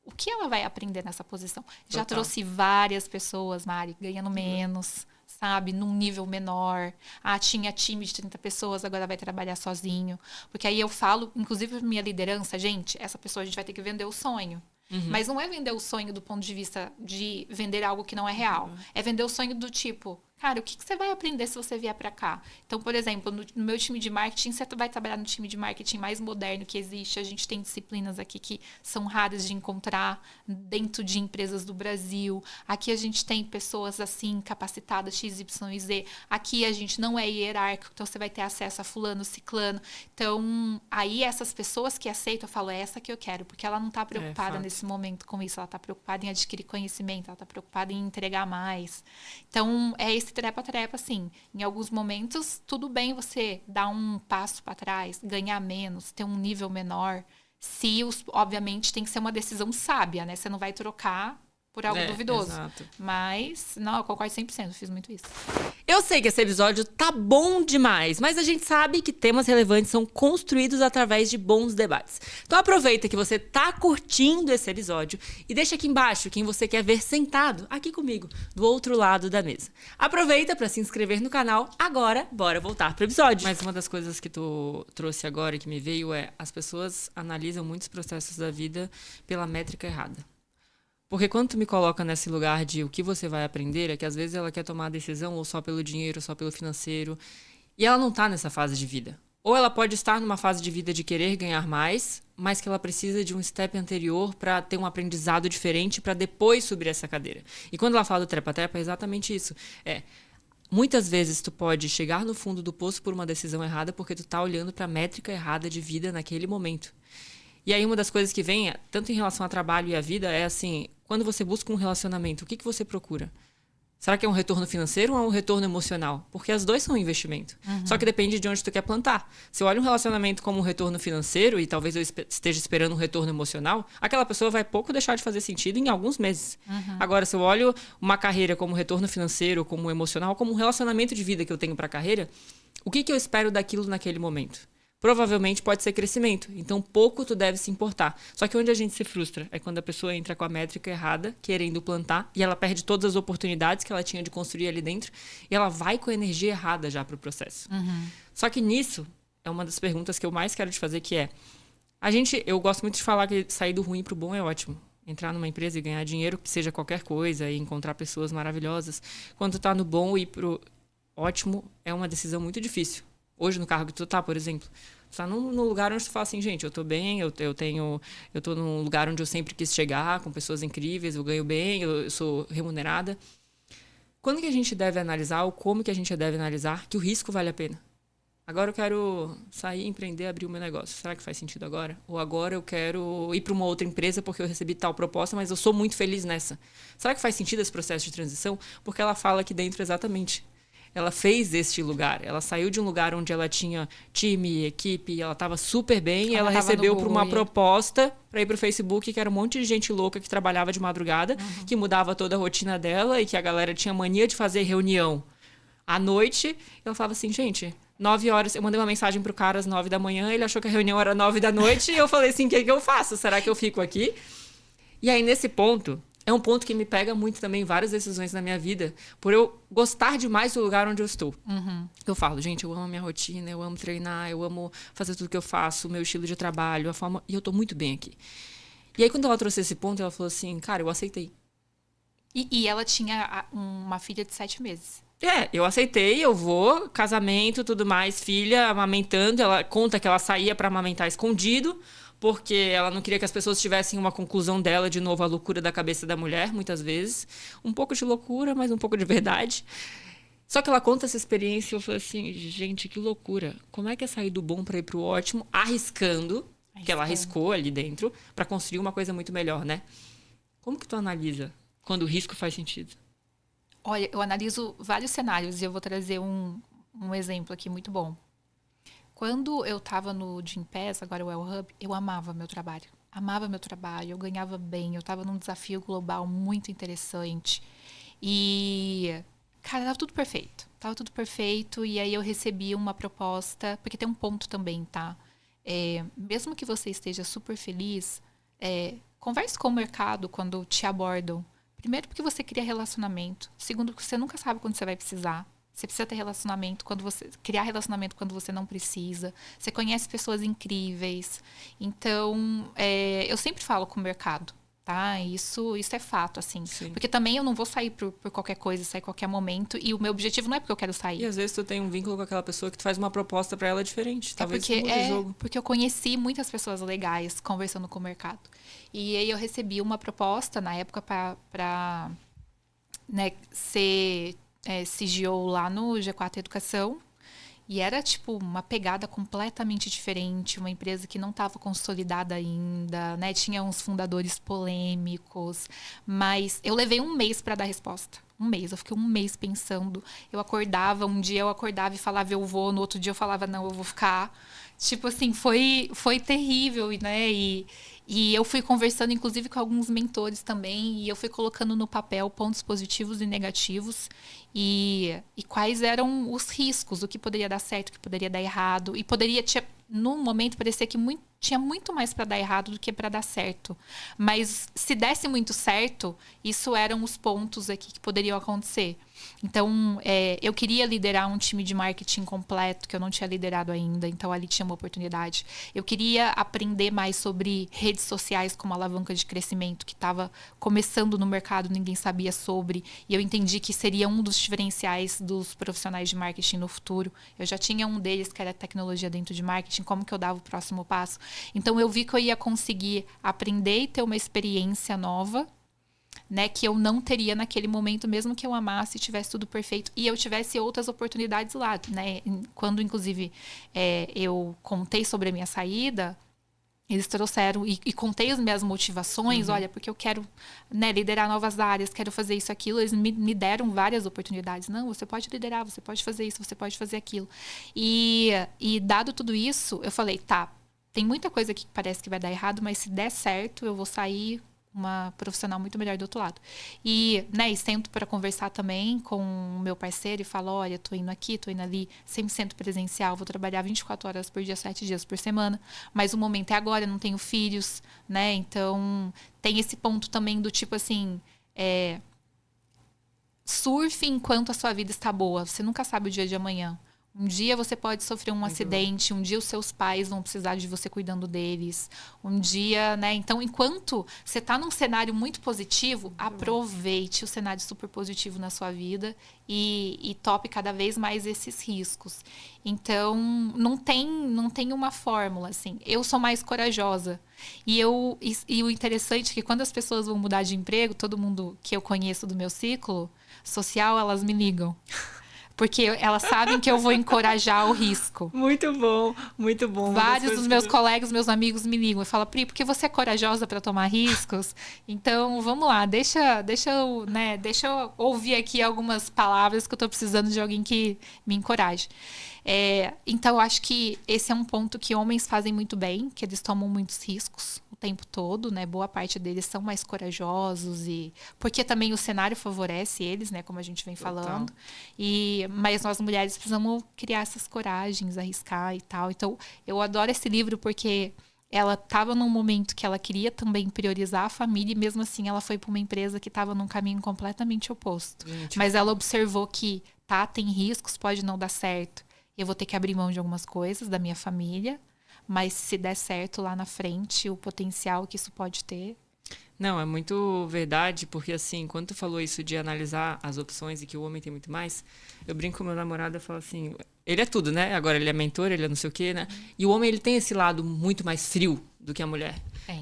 o que ela vai aprender nessa posição. Já trouxe várias pessoas, Mari, ganhando menos, sabe? Num nível menor. Tinha time de 30 pessoas, agora vai trabalhar sozinho. Porque aí eu falo, inclusive pra minha liderança, gente, essa pessoa a gente vai ter que vender o sonho. Uhum. Mas não é vender o sonho do ponto de vista de vender algo que não é real. Uhum. É vender o sonho do tipo, cara, o que você vai aprender se você vier para cá? Então, por exemplo, no meu time de marketing, você vai trabalhar no time de marketing mais moderno que existe. A gente tem disciplinas aqui que são raras de encontrar dentro de empresas do Brasil. Aqui a gente tem pessoas assim, capacitadas X, Y e Z. Aqui a gente não é hierárquico, então você vai ter acesso a fulano, ciclano. Então, aí essas pessoas que aceitam, eu falo, é essa que eu quero, porque ela não está preocupada nesse momento com isso. Ela está preocupada em adquirir conhecimento, ela está preocupada em entregar mais. Então, é esse trepa-trepa, assim. Em alguns momentos, tudo bem você dar um passo para trás, ganhar menos, ter um nível menor. Obviamente, tem que ser uma decisão sábia, né? Você não vai trocar por algo duvidoso. Exato. Mas, não, eu concordo 100%, eu fiz muito isso. Eu sei que esse episódio tá bom demais, mas a gente sabe que temas relevantes são construídos através de bons debates. Então aproveita que você tá curtindo esse episódio e deixa aqui embaixo quem você quer ver sentado aqui comigo, do outro lado da mesa. Aproveita para se inscrever no canal. Agora, bora voltar pro episódio. Mas uma das coisas que tu trouxe agora que me veio é as pessoas analisam muitos processos da vida pela métrica errada. Porque quando tu me coloca nesse lugar de o que você vai aprender, é que às vezes ela quer tomar a decisão ou só pelo dinheiro, ou só pelo financeiro, e ela não tá nessa fase de vida. Ou ela pode estar numa fase de vida de querer ganhar mais, mas que ela precisa de um step anterior para ter um aprendizado diferente para depois subir essa cadeira. E quando ela fala do trepa-trepa, é exatamente isso. Muitas vezes tu pode chegar no fundo do poço por uma decisão errada porque tu tá olhando para a métrica errada de vida naquele momento. E aí uma das coisas que vem, tanto em relação ao trabalho e à vida, é assim, quando você busca um relacionamento, o que você procura? Será que é um retorno financeiro ou é um retorno emocional? Porque as duas são um investimento. Uhum. Só que depende de onde tu quer plantar. Se eu olho um relacionamento como um retorno financeiro e talvez eu esteja esperando um retorno emocional, aquela pessoa vai pouco deixar de fazer sentido em alguns meses. Uhum. Agora, se eu olho uma carreira como retorno financeiro, como emocional, como um relacionamento de vida que eu tenho para a carreira, o que eu espero daquilo naquele momento? Provavelmente pode ser crescimento. Então, pouco tu deve se importar. Só que onde a gente se frustra é quando a pessoa entra com a métrica errada, querendo plantar, e ela perde todas as oportunidades que ela tinha de construir ali dentro, e ela vai com a energia errada já pro processo. Uhum. Só que nisso, é uma das perguntas que eu mais quero te fazer, que é... Eu gosto muito de falar que sair do ruim pro bom é ótimo. Entrar numa empresa e ganhar dinheiro, que seja qualquer coisa, e encontrar pessoas maravilhosas. Quando tá no bom e ir pro ótimo, é uma decisão muito difícil. Hoje, no cargo que tu tá, por exemplo, tu tá num lugar onde tu fala assim, gente, eu tô bem, eu tô num lugar onde eu sempre quis chegar, com pessoas incríveis, eu ganho bem, eu sou remunerada. Quando que a gente deve analisar, ou como que a gente deve analisar que o risco vale a pena? Agora eu quero sair, empreender, abrir o meu negócio. Será que faz sentido agora? Ou agora eu quero ir para uma outra empresa porque eu recebi tal proposta, mas eu sou muito feliz nessa. Será que faz sentido esse processo de transição? Porque ela fala aqui dentro exatamente. Ela fez este lugar. Ela saiu de um lugar onde ela tinha time, equipe, ela estava super bem, e ela recebeu por uma proposta para ir para o Facebook, que era um monte de gente louca que trabalhava de madrugada, que mudava toda a rotina dela e que a galera tinha mania de fazer reunião à noite. Ela falava assim, gente... 9 horas, eu mandei uma mensagem pro cara às 9 da manhã, ele achou que a reunião era 9 da noite, e eu falei assim, o que eu faço? Será que eu fico aqui? E aí, nesse ponto, é um ponto que me pega muito também, várias decisões na minha vida, por eu gostar demais do lugar onde eu estou. Eu falo, gente, eu amo a minha rotina, eu amo treinar, eu amo fazer tudo que eu faço, o meu estilo de trabalho, a forma... E eu tô muito bem aqui. E aí, quando ela trouxe esse ponto, ela falou assim, cara, eu aceitei. E ela tinha uma filha de 7 meses. Eu aceitei, eu vou, casamento, tudo mais, filha amamentando. Ela conta que ela saía para amamentar escondido, porque ela não queria que as pessoas tivessem uma conclusão dela, de novo, a loucura da cabeça da mulher, muitas vezes. Um pouco de loucura, mas um pouco de verdade. Só que ela conta essa experiência e eu falei assim, gente, que loucura. Como é que é sair do bom para ir pro ótimo, arriscando, que ela arriscou ali dentro, para construir uma coisa muito melhor, né? Como que tu analisa quando o risco faz sentido? Olha, eu analiso vários cenários e eu vou trazer um exemplo aqui muito bom. Quando eu estava no Gympass, agora o El Hub, eu amava meu trabalho. Amava meu trabalho, eu ganhava bem, eu estava num desafio global muito interessante. E, cara, estava tudo perfeito. Tava tudo perfeito e aí eu recebi uma proposta, porque tem um ponto também, tá? Mesmo que você esteja super feliz, converse com o mercado quando te abordam. Primeiro, porque você cria relacionamento. Segundo, porque você nunca sabe quando você vai precisar. Você precisa ter criar relacionamento quando você não precisa. Você conhece pessoas incríveis. Então, eu sempre falo com o mercado, tá? Isso é fato, assim. Sim. Porque também eu não vou sair por qualquer coisa, sair a qualquer momento. E o meu objetivo não é porque eu quero sair. E às vezes tu tem um vínculo com aquela pessoa que tu faz uma proposta pra ela diferente. Talvez mude o jogo. Porque eu conheci muitas pessoas legais conversando com o mercado. E aí eu recebi uma proposta na época para ser CGO lá no G4 Educação. E era, tipo, uma pegada completamente diferente, uma empresa que não estava consolidada ainda, né? Tinha uns fundadores polêmicos, mas eu levei um mês para dar resposta. Um mês, eu fiquei um mês pensando. Um dia eu acordava e falava eu vou, no outro dia eu falava não, eu vou ficar. Tipo assim, foi terrível, né? E eu fui conversando, inclusive, com alguns mentores também, e eu fui colocando no papel pontos positivos e negativos, e quais eram os riscos, o que poderia dar certo, o que poderia dar errado, e num momento, parecia que tinha muito mais para dar errado do que para dar certo. Mas se desse muito certo, isso eram os pontos aqui que poderiam acontecer. Então, eu queria liderar um time de marketing completo, que eu não tinha liderado ainda, então ali tinha uma oportunidade. Eu queria aprender mais sobre redes sociais como alavanca de crescimento, que estava começando no mercado, ninguém sabia sobre, e eu entendi que seria um dos diferenciais dos profissionais de marketing no futuro. Eu já tinha um deles, que era tecnologia dentro de marketing, como que eu dava o próximo passo. Então, eu vi que eu ia conseguir aprender e ter uma experiência nova, né, que eu não teria naquele momento, mesmo que eu amasse e tivesse tudo perfeito e eu tivesse outras oportunidades lá, né? Quando, inclusive, eu contei sobre a minha saída, eles trouxeram e contei as minhas motivações, olha, porque eu quero, né, liderar novas áreas, quero fazer isso, aquilo. Eles me deram várias oportunidades. Não, você pode liderar, você pode fazer isso, você pode fazer aquilo. E dado tudo isso, eu falei, tá, tem muita coisa aqui que parece que vai dar errado, mas se der certo, eu vou sair uma profissional muito melhor do outro lado. E sento para conversar também com o meu parceiro e falo, olha, tô indo aqui, tô indo ali, 100% presencial, vou trabalhar 24 horas por dia, 7 dias por semana, mas o momento é agora, eu não tenho filhos, né? Então, tem esse ponto também do tipo assim, surfe enquanto a sua vida está boa, você nunca sabe o dia de amanhã. Um dia você pode sofrer um acidente, um dia os seus pais vão precisar de você cuidando deles. Um dia, né? Então, enquanto você está num cenário muito positivo, aproveite o cenário super positivo na sua vida e tope cada vez mais esses riscos. Então, não tem uma fórmula, assim. Eu sou mais corajosa. E o interessante é que quando as pessoas vão mudar de emprego, todo mundo que eu conheço do meu ciclo social, elas me ligam. Porque elas sabem que eu vou encorajar o risco. Muito bom, muito bom. Vários dos meus colegas, meus amigos me ligam e falam, Pri, porque você é corajosa para tomar riscos? Então, vamos lá, deixa eu ouvir aqui algumas palavras que eu estou precisando de alguém que me encoraje. Então, eu acho que esse é um ponto que homens fazem muito bem, que eles tomam muitos riscos o tempo todo, né? Boa parte deles são mais corajosos porque também o cenário favorece eles, né? Como a gente vem falando. Mas nós mulheres precisamos criar essas coragens, arriscar e tal. Então, eu adoro esse livro porque ela estava num momento que ela queria também priorizar a família e mesmo assim ela foi para uma empresa que estava num caminho completamente oposto. Mas ela observou que tem riscos, pode não dar certo. Eu vou ter que abrir mão de algumas coisas da minha família, mas se der certo lá na frente, o potencial que isso pode ter. Não, é muito verdade, porque assim, quando tu falou isso de analisar as opções e que o homem tem muito mais, eu brinco com meu namorado e falo assim, ele é tudo, né? Agora ele é mentor, ele é não sei o quê, né? E o homem, ele tem esse lado muito mais frio do que a mulher.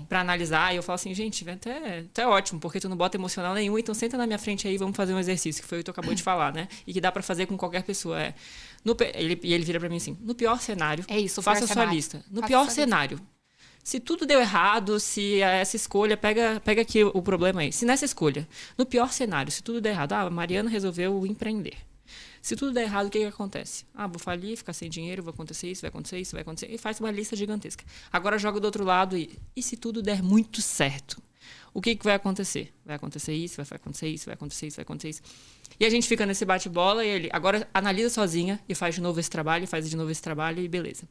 Pra analisar, e eu falo assim, gente, até ótimo, porque tu não bota emocional nenhum, então senta na minha frente aí e vamos fazer um exercício, que foi o que tu acabou de falar, né? E que dá pra fazer com qualquer pessoa. Ele vira pra mim assim, no pior cenário, faça a sua lista. No pior cenário, se tudo deu errado, se essa escolha, pega aqui o problema aí. Se nessa escolha, no pior cenário, se tudo der errado, a Mariana resolveu empreender. Se tudo der errado, o que acontece? Vou falir, ficar sem dinheiro, vai acontecer isso, vai acontecer isso, vai acontecer. E faz uma lista gigantesca. Agora joga do outro lado e se tudo der muito certo, o que vai acontecer? Vai acontecer isso, vai acontecer isso, vai acontecer isso, vai acontecer isso. E a gente fica nesse bate-bola e ele agora analisa sozinha e faz de novo esse trabalho, faz de novo esse trabalho e beleza.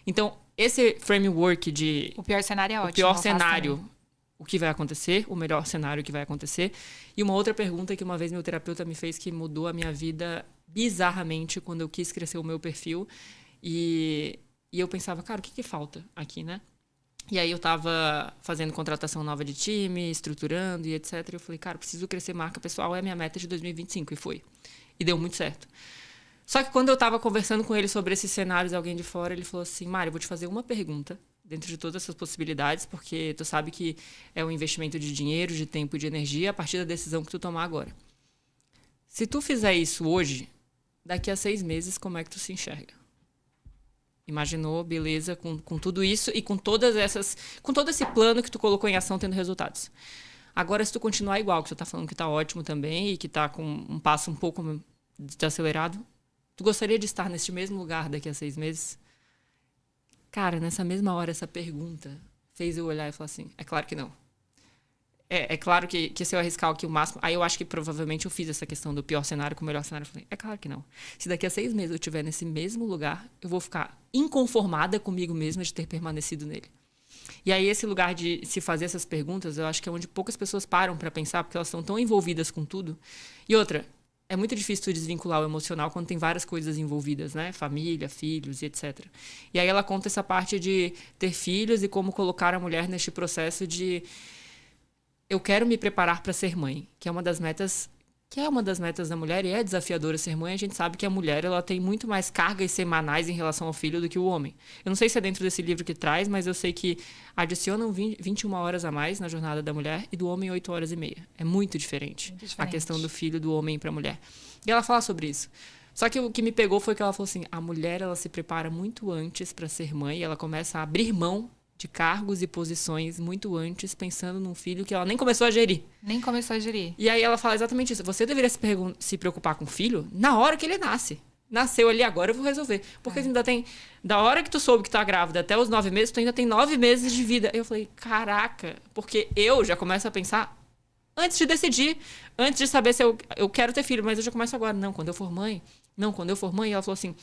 Então, esse framework de... O pior cenário é ótimo. O pior cenário, o que vai acontecer, o melhor cenário, o que vai acontecer. E uma outra pergunta que uma vez meu terapeuta me fez que mudou a minha vida bizarramente quando eu quis crescer o meu perfil. E eu pensava, cara, o que falta aqui, né? E aí eu tava fazendo contratação nova de time, estruturando e etc. E eu falei, cara, preciso crescer marca pessoal, é a minha meta de 2025. E foi. E deu muito certo. Só que quando eu tava conversando com ele sobre esses cenários, alguém de fora, ele falou assim, Mari, eu vou te fazer uma pergunta dentro de todas essas possibilidades, porque tu sabe que é um investimento de dinheiro, de tempo e de energia a partir da decisão que tu tomar agora. Se tu fizer isso hoje, daqui a 6 meses, como é que tu se enxerga? Imaginou, beleza, com tudo isso e com todo esse plano que tu colocou em ação tendo resultados. Agora, se tu continuar igual, que tu tá falando que tá ótimo também e que tá com um passo um pouco desacelerado, tu gostaria de estar neste mesmo lugar daqui a 6 meses? Cara, nessa mesma hora, essa pergunta fez eu olhar e falar assim, é claro que não. É claro que se eu arriscar aqui o máximo... Aí eu acho que provavelmente eu fiz essa questão do pior cenário com o melhor cenário. Eu falei, é claro que não. Se daqui a 6 meses eu estiver nesse mesmo lugar, eu vou ficar inconformada comigo mesma de ter permanecido nele. E aí esse lugar de se fazer essas perguntas, eu acho que é onde poucas pessoas param para pensar, porque elas estão tão envolvidas com tudo. E outra, é muito difícil tu desvincular o emocional quando tem várias coisas envolvidas, né? Família, filhos e etc. E aí ela conta essa parte de ter filhos e como colocar a mulher neste processo de... Eu quero me preparar para ser mãe, que é uma das metas da mulher e é desafiadora ser mãe. A gente sabe que a mulher ela tem muito mais cargas semanais em relação ao filho do que o homem. Eu não sei se é dentro desse livro que traz, mas eu sei que adicionam 21 horas a mais na jornada da mulher e do homem 8 horas e meia. É muito diferente a questão do filho do homem para a mulher. E ela fala sobre isso. Só que o que me pegou foi que ela falou assim, a mulher ela se prepara muito antes para ser mãe e ela começa a abrir mão de cargos e posições muito antes, pensando num filho que ela nem começou a gerir. Nem começou a gerir. E aí ela fala exatamente isso. Você deveria se preocupar com o filho na hora que ele nasce. Nasceu ali, agora eu vou resolver. Porque ainda tem... Da hora que tu soube que tá grávida até os 9 meses, tu ainda tem 9 meses de vida. Eu falei, caraca. Porque eu já começo a pensar antes de decidir. Antes de saber se eu quero ter filho. Mas eu já começo agora. Não, quando eu for mãe. E ela falou assim...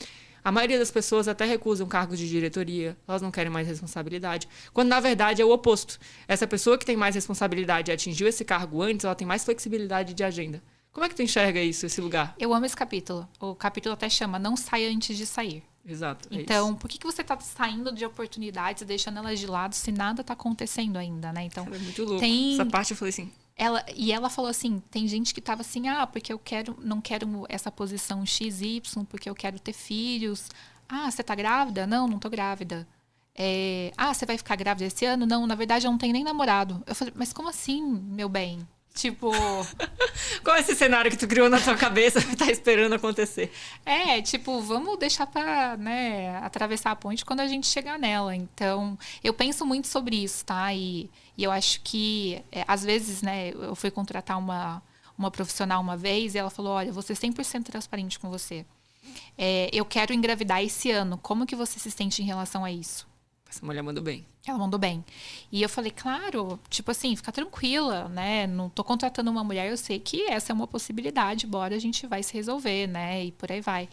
A maioria das pessoas até recusam cargos de diretoria, elas não querem mais responsabilidade, quando na verdade é o oposto. Essa pessoa que tem mais responsabilidade e atingiu esse cargo antes, ela tem mais flexibilidade de agenda. Como é que tu enxerga isso, esse lugar? Eu amo esse capítulo. O capítulo até chama Não Saia Antes de Sair. Exato. Então, por que você tá saindo de oportunidades, deixando elas de lado, se nada tá acontecendo ainda, né? Então, Cara, é muito louco. tem... Essa parte eu falei assim... Ela falou assim, tem gente que tava assim, porque não quero essa posição XY, porque eu quero ter filhos. Você tá grávida? Não tô grávida. Você vai ficar grávida esse ano? Não, na verdade eu não tenho nem namorado. Eu falei, mas como assim, meu bem? Tipo... Qual é esse cenário que tu criou na tua cabeça e tá esperando acontecer? Vamos deixar pra, né, atravessar a ponte quando a gente chegar nela. Então, eu penso muito sobre isso, tá? E eu acho que, às vezes, né, eu fui contratar uma profissional uma vez e ela falou, olha, vou ser 100% transparente com você. Eu quero engravidar esse ano. Como que você se sente em relação a isso? Essa mulher mandou bem. Ela mandou bem. E eu falei, claro, tipo assim, fica tranquila, né? Não tô contratando uma mulher, eu sei que essa é uma possibilidade, bora a gente vai se resolver, né? E por aí vai.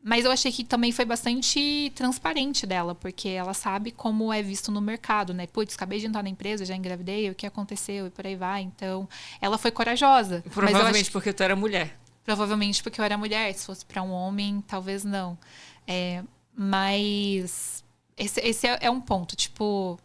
Mas eu achei que também foi bastante transparente dela, porque ela sabe como é visto no mercado, né? Putz, acabei de entrar na empresa, já engravidei, o que aconteceu e por aí vai. Então, ela foi corajosa. Provavelmente porque tu era mulher. Provavelmente porque eu era mulher. Se fosse para um homem, talvez não. Mas... Esse é um ponto, tipo,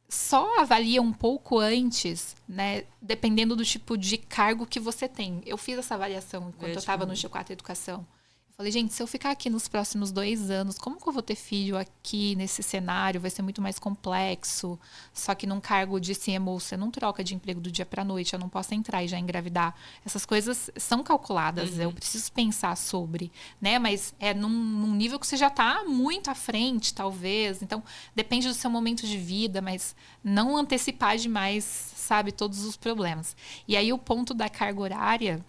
só avalia um pouco antes, né? Dependendo do tipo de cargo que você tem. Eu fiz essa avaliação enquanto eu estava no G4 Educação. Eu falei, gente, se eu ficar aqui nos próximos 2 anos, como que eu vou ter filho aqui nesse cenário? Vai ser muito mais complexo. Só que num cargo de CMO, você não troca de emprego do dia para noite. Eu não posso entrar e já engravidar. Essas coisas são calculadas. Eu preciso pensar sobre, né? Mas é num nível que você já está muito à frente, talvez. Então, depende do seu momento de vida, mas não antecipar demais, sabe, todos os problemas. E aí, o ponto da carga horária...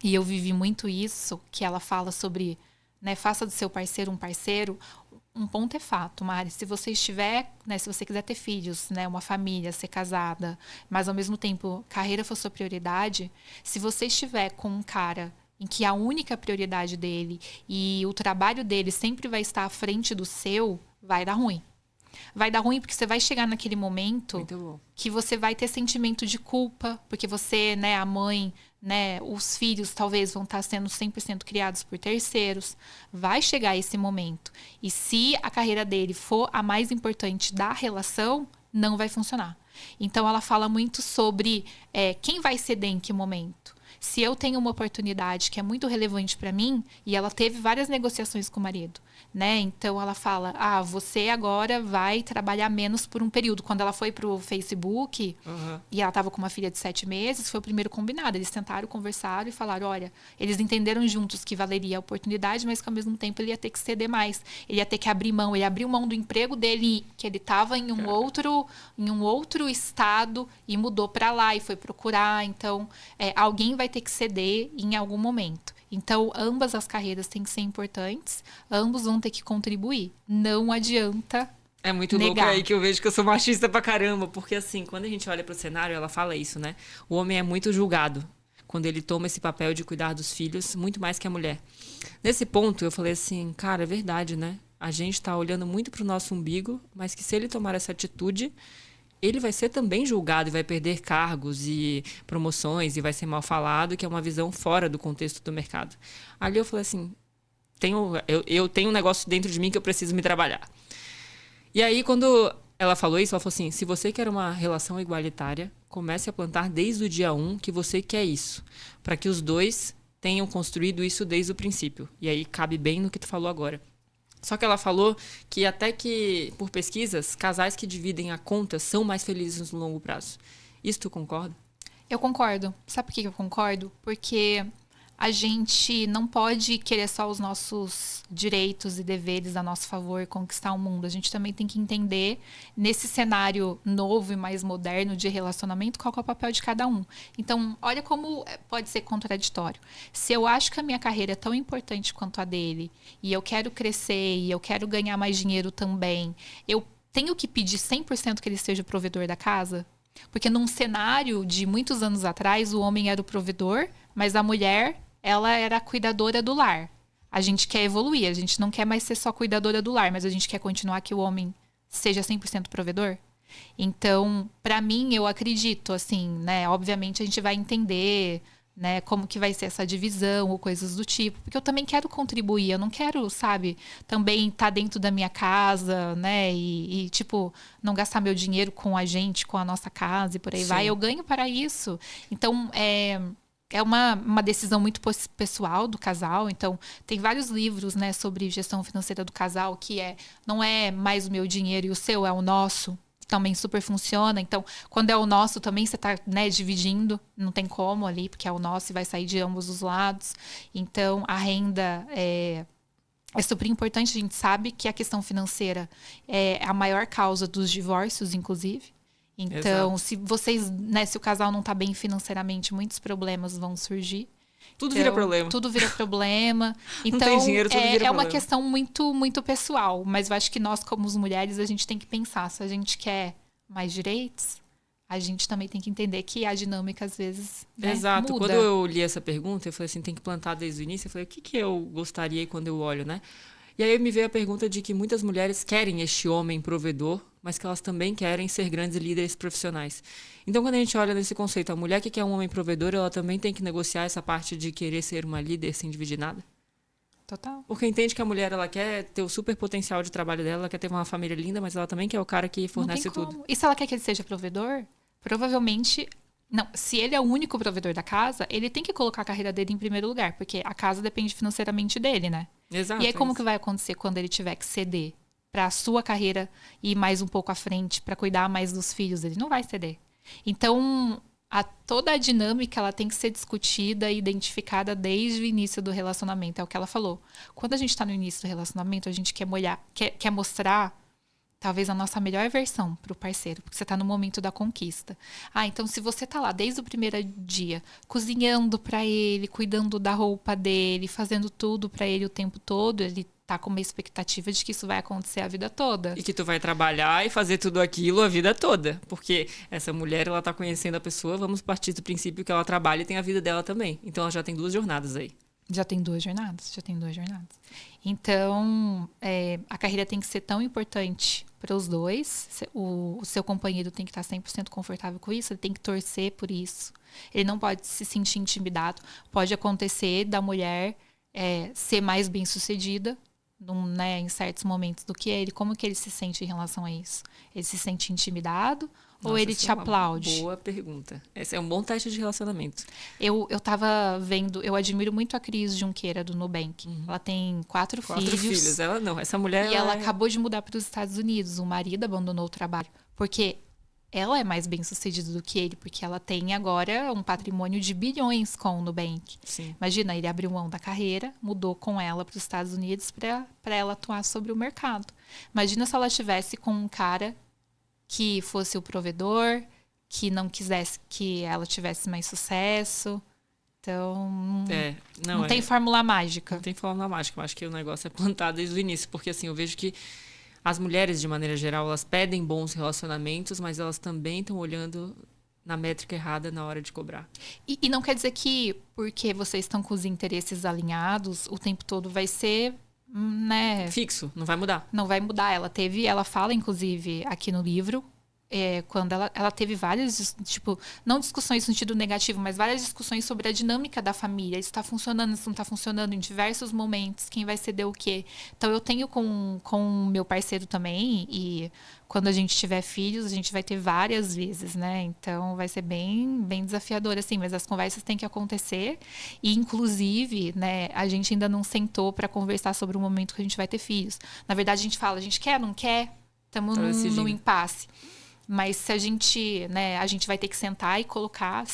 E eu vivi muito isso, que ela fala sobre, né, faça do seu parceiro um parceiro. Um ponto é fato, Mari, se você estiver, né, se você quiser ter filhos, né, uma família, ser casada, mas ao mesmo tempo carreira for sua prioridade, se você estiver com um cara em que a única prioridade dele e o trabalho dele sempre vai estar à frente do seu, vai dar ruim. Vai dar ruim porque você vai chegar naquele momento que você vai ter sentimento de culpa, porque você, né, a mãe, né, os filhos talvez vão estar sendo 100% criados por terceiros. Vai chegar esse momento. E se a carreira dele for a mais importante da relação, não vai funcionar. Então, ela fala muito sobre quem vai ceder em que momento. Se eu tenho uma oportunidade que é muito relevante para mim, e ela teve várias negociações com o marido, né? Então ela fala, você agora vai trabalhar menos por um período. Quando ela foi pro Facebook, e ela estava com uma filha de 7 meses, foi o primeiro combinado. Eles tentaram, conversaram e falaram, olha, eles entenderam juntos que valeria a oportunidade, mas que ao mesmo tempo ele ia ter que ceder mais. Ele ia ter que abrir mão. Ele abriu mão do emprego dele, que ele estava em um outro estado, e mudou para lá e foi procurar. Então, alguém vai ter que ceder em algum momento. Então, ambas as carreiras têm que ser importantes, ambos vão ter que contribuir. Não adianta É muito negar. Louco aí que eu vejo que eu sou machista pra caramba, porque assim, quando a gente olha pro cenário, ela fala isso, né? O homem é muito julgado quando ele toma esse papel de cuidar dos filhos, muito mais que a mulher. Nesse ponto, eu falei assim, cara, é verdade, né? A gente tá olhando muito pro nosso umbigo, mas que se ele tomar essa atitude, ele vai ser também julgado e vai perder cargos e promoções e vai ser mal falado, que é uma visão fora do contexto do mercado. Ali eu falei assim, eu tenho um negócio dentro de mim que eu preciso me trabalhar. E aí, quando ela falou isso, ela falou assim, se você quer uma relação igualitária, comece a plantar desde o dia 1 que você quer isso, para que os dois tenham construído isso desde o princípio. E aí cabe bem no que tu falou agora. Só que ela falou que até que, por pesquisas, casais que dividem a conta são mais felizes no longo prazo. Isso tu concorda? Eu concordo. Sabe por que eu concordo? Porque a gente não pode querer só os nossos direitos e deveres a nosso favor e conquistar o mundo. A gente também tem que entender, nesse cenário novo e mais moderno de relacionamento, qual é o papel de cada um. Então, olha como pode ser contraditório. Se eu acho que a minha carreira é tão importante quanto a dele, e eu quero crescer, e eu quero ganhar mais dinheiro também, eu tenho que pedir 100% que ele seja o provedor da casa? Porque num cenário de muitos anos atrás, o homem era o provedor, mas a mulher, ela era a cuidadora do lar. A gente quer evoluir, a gente não quer mais ser só cuidadora do lar, mas a gente quer continuar que o homem seja 100% provedor. Então, para mim, eu acredito, assim, né? Obviamente, a gente vai entender, né, como que vai ser essa divisão ou coisas do tipo. Porque eu também quero contribuir. Eu não quero, sabe, também estar dentro da minha casa, né? Tipo, não gastar meu dinheiro com a gente, com a nossa casa e por aí Sim. vai. Eu ganho para isso. Então, é uma decisão muito pessoal do casal. Então, tem vários livros, né, sobre gestão financeira do casal, que não é mais o meu dinheiro e o seu, é o nosso. Também super funciona. Então, quando é o nosso, também você está, né, dividindo. Não tem como ali, porque é o nosso e vai sair de ambos os lados. Então, a renda é super importante. A gente sabe que a questão financeira é a maior causa dos divórcios, inclusive. Então, Exato. se vocês, né, se o casal não está bem financeiramente, muitos problemas vão surgir. Tudo Então, vira problema. tudo vira problema. Não Então, tem dinheiro, tudo vira é uma problema. questão muito, muito pessoal. Mas eu acho que nós, como mulheres, a gente tem que pensar. Se a gente quer mais direitos, a gente também tem que entender que a dinâmica, às vezes, né, Exato. muda. Quando eu li essa pergunta, eu falei assim, tem que plantar desde o início. Eu falei, o que eu gostaria quando eu olho, né? E aí me veio a pergunta de que muitas mulheres querem este homem provedor, mas que elas também querem ser grandes líderes profissionais. Então, quando a gente olha nesse conceito, a mulher que quer um homem provedor, ela também tem que negociar essa parte de querer ser uma líder sem dividir nada? Total. Porque entende que a mulher, ela quer ter o super potencial de trabalho dela, ela quer ter uma família linda, mas ela também quer o cara que fornece Não tem tudo. como. E se ela quer que ele seja provedor, provavelmente... Não, se ele é o único provedor da casa, ele tem que colocar a carreira dele em primeiro lugar, porque a casa depende financeiramente dele, né? Exato. E aí, como é que vai acontecer quando ele tiver que ceder para a sua carreira ir mais um pouco à frente, para cuidar mais dos filhos? Ele não vai ceder. Então, toda a dinâmica ela tem que ser discutida e identificada desde o início do relacionamento. É o que ela falou. Quando a gente está no início do relacionamento, a gente quer mostrar talvez a nossa melhor versão para o parceiro, porque você está no momento da conquista. Então se você está lá desde o primeiro dia, cozinhando para ele, cuidando da roupa dele, fazendo tudo para ele o tempo todo, ele tá com uma expectativa de que isso vai acontecer a vida toda. E que tu vai trabalhar e fazer tudo aquilo a vida toda. Porque essa mulher, ela tá conhecendo a pessoa, vamos partir do princípio que ela trabalha e tem a vida dela também. Então ela já tem 2 jornadas aí. Já tem 2 jornadas. Então, a carreira tem que ser tão importante para os dois. O seu companheiro tem que estar 100% confortável com isso. Ele tem que torcer por isso. Ele não pode se sentir intimidado. Pode acontecer da mulher ser mais bem-sucedida em certos momentos do que ele. Como que ele se sente em relação a isso? Ele se sente intimidado? Ou Nossa, ele essa te aplaude? Boa pergunta. Esse é um bom teste de relacionamento. Eu tava vendo, eu admiro muito a Cris Junqueira do Nubank. Ela tem 4 filhos. Ela não, essa mulher... E ela acabou de mudar para os Estados Unidos. O marido abandonou o trabalho. Porque ela é mais bem sucedida do que ele, porque ela tem agora um patrimônio de bilhões com o Nubank. Sim. Imagina, ele abriu mão da carreira, mudou com ela para os Estados Unidos para ela atuar sobre o mercado. Imagina se ela estivesse com um cara que fosse o provedor, que não quisesse que ela tivesse mais sucesso. Então, não tem fórmula mágica. Não tem fórmula mágica. Eu acho que o negócio é plantar desde o início. Porque, assim, eu vejo que as mulheres, de maneira geral, elas pedem bons relacionamentos, mas elas também estão olhando na métrica errada na hora de cobrar. E não quer dizer que, porque vocês estão com os interesses alinhados, o tempo todo vai ser... né? Fixo, não vai mudar. Não vai mudar. Ela fala, inclusive, aqui no livro, quando ela teve várias, tipo, não discussões no sentido negativo, mas várias discussões sobre a dinâmica da família. Isso está funcionando, isso não está funcionando em diversos momentos, quem vai ceder o quê. Então, eu tenho com o meu parceiro também, e quando a gente tiver filhos, a gente vai ter várias vezes, né? Então, vai ser bem, bem desafiador, assim, mas as conversas têm que acontecer. E, inclusive, né, a gente ainda não sentou para conversar sobre o momento que a gente vai ter filhos. Na verdade, a gente fala, a gente quer, não quer? Estamos num impasse. Mas se a gente, né, a gente vai ter que sentar e colocar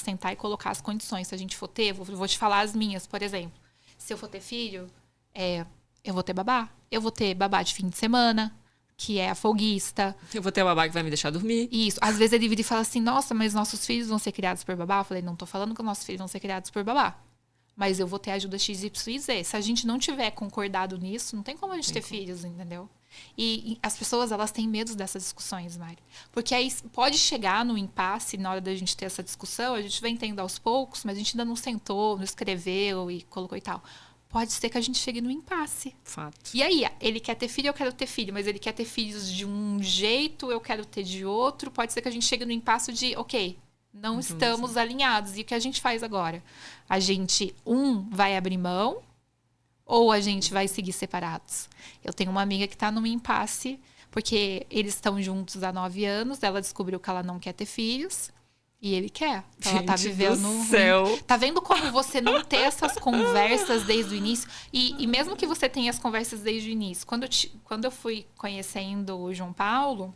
as condições. Se a gente for ter, vou te falar as minhas, por exemplo. Se eu for ter filho, eu vou ter babá. Eu vou ter babá de fim de semana, que é a folguista. Eu vou ter a babá que vai me deixar dormir. Isso. Às vezes ele vira e fala assim, nossa, mas nossos filhos vão ser criados por babá? Eu falei, não tô falando que os nossos filhos vão ser criados por babá. Mas eu vou ter ajuda X, Y e Z. Se a gente não tiver concordado nisso, não tem como a gente ter filhos, entendeu? E as pessoas, elas têm medo dessas discussões, Mari. Porque aí pode chegar no impasse na hora da gente ter essa discussão, a gente vai entendendo aos poucos, mas a gente ainda não sentou, não escreveu e colocou e tal. pode ser que a gente chegue no impasse. Fato. E aí, ele quer ter filho, eu quero ter filho, mas ele quer ter filhos de um jeito, eu quero ter de outro. Pode ser que a gente chegue no impasse de, ok, não estamos alinhados. E o que a gente faz agora? A gente, vai abrir mão ou a gente vai seguir separados? Eu tenho uma amiga que está num impasse, porque eles estão juntos há 9 anos, ela descobriu que ela não quer ter filhos. E ele quer. Então, ela tá vivendo. Do céu. Tá vendo como você não ter essas conversas desde o início? E mesmo que você tenha as conversas desde o início, quando eu fui conhecendo o João Paulo,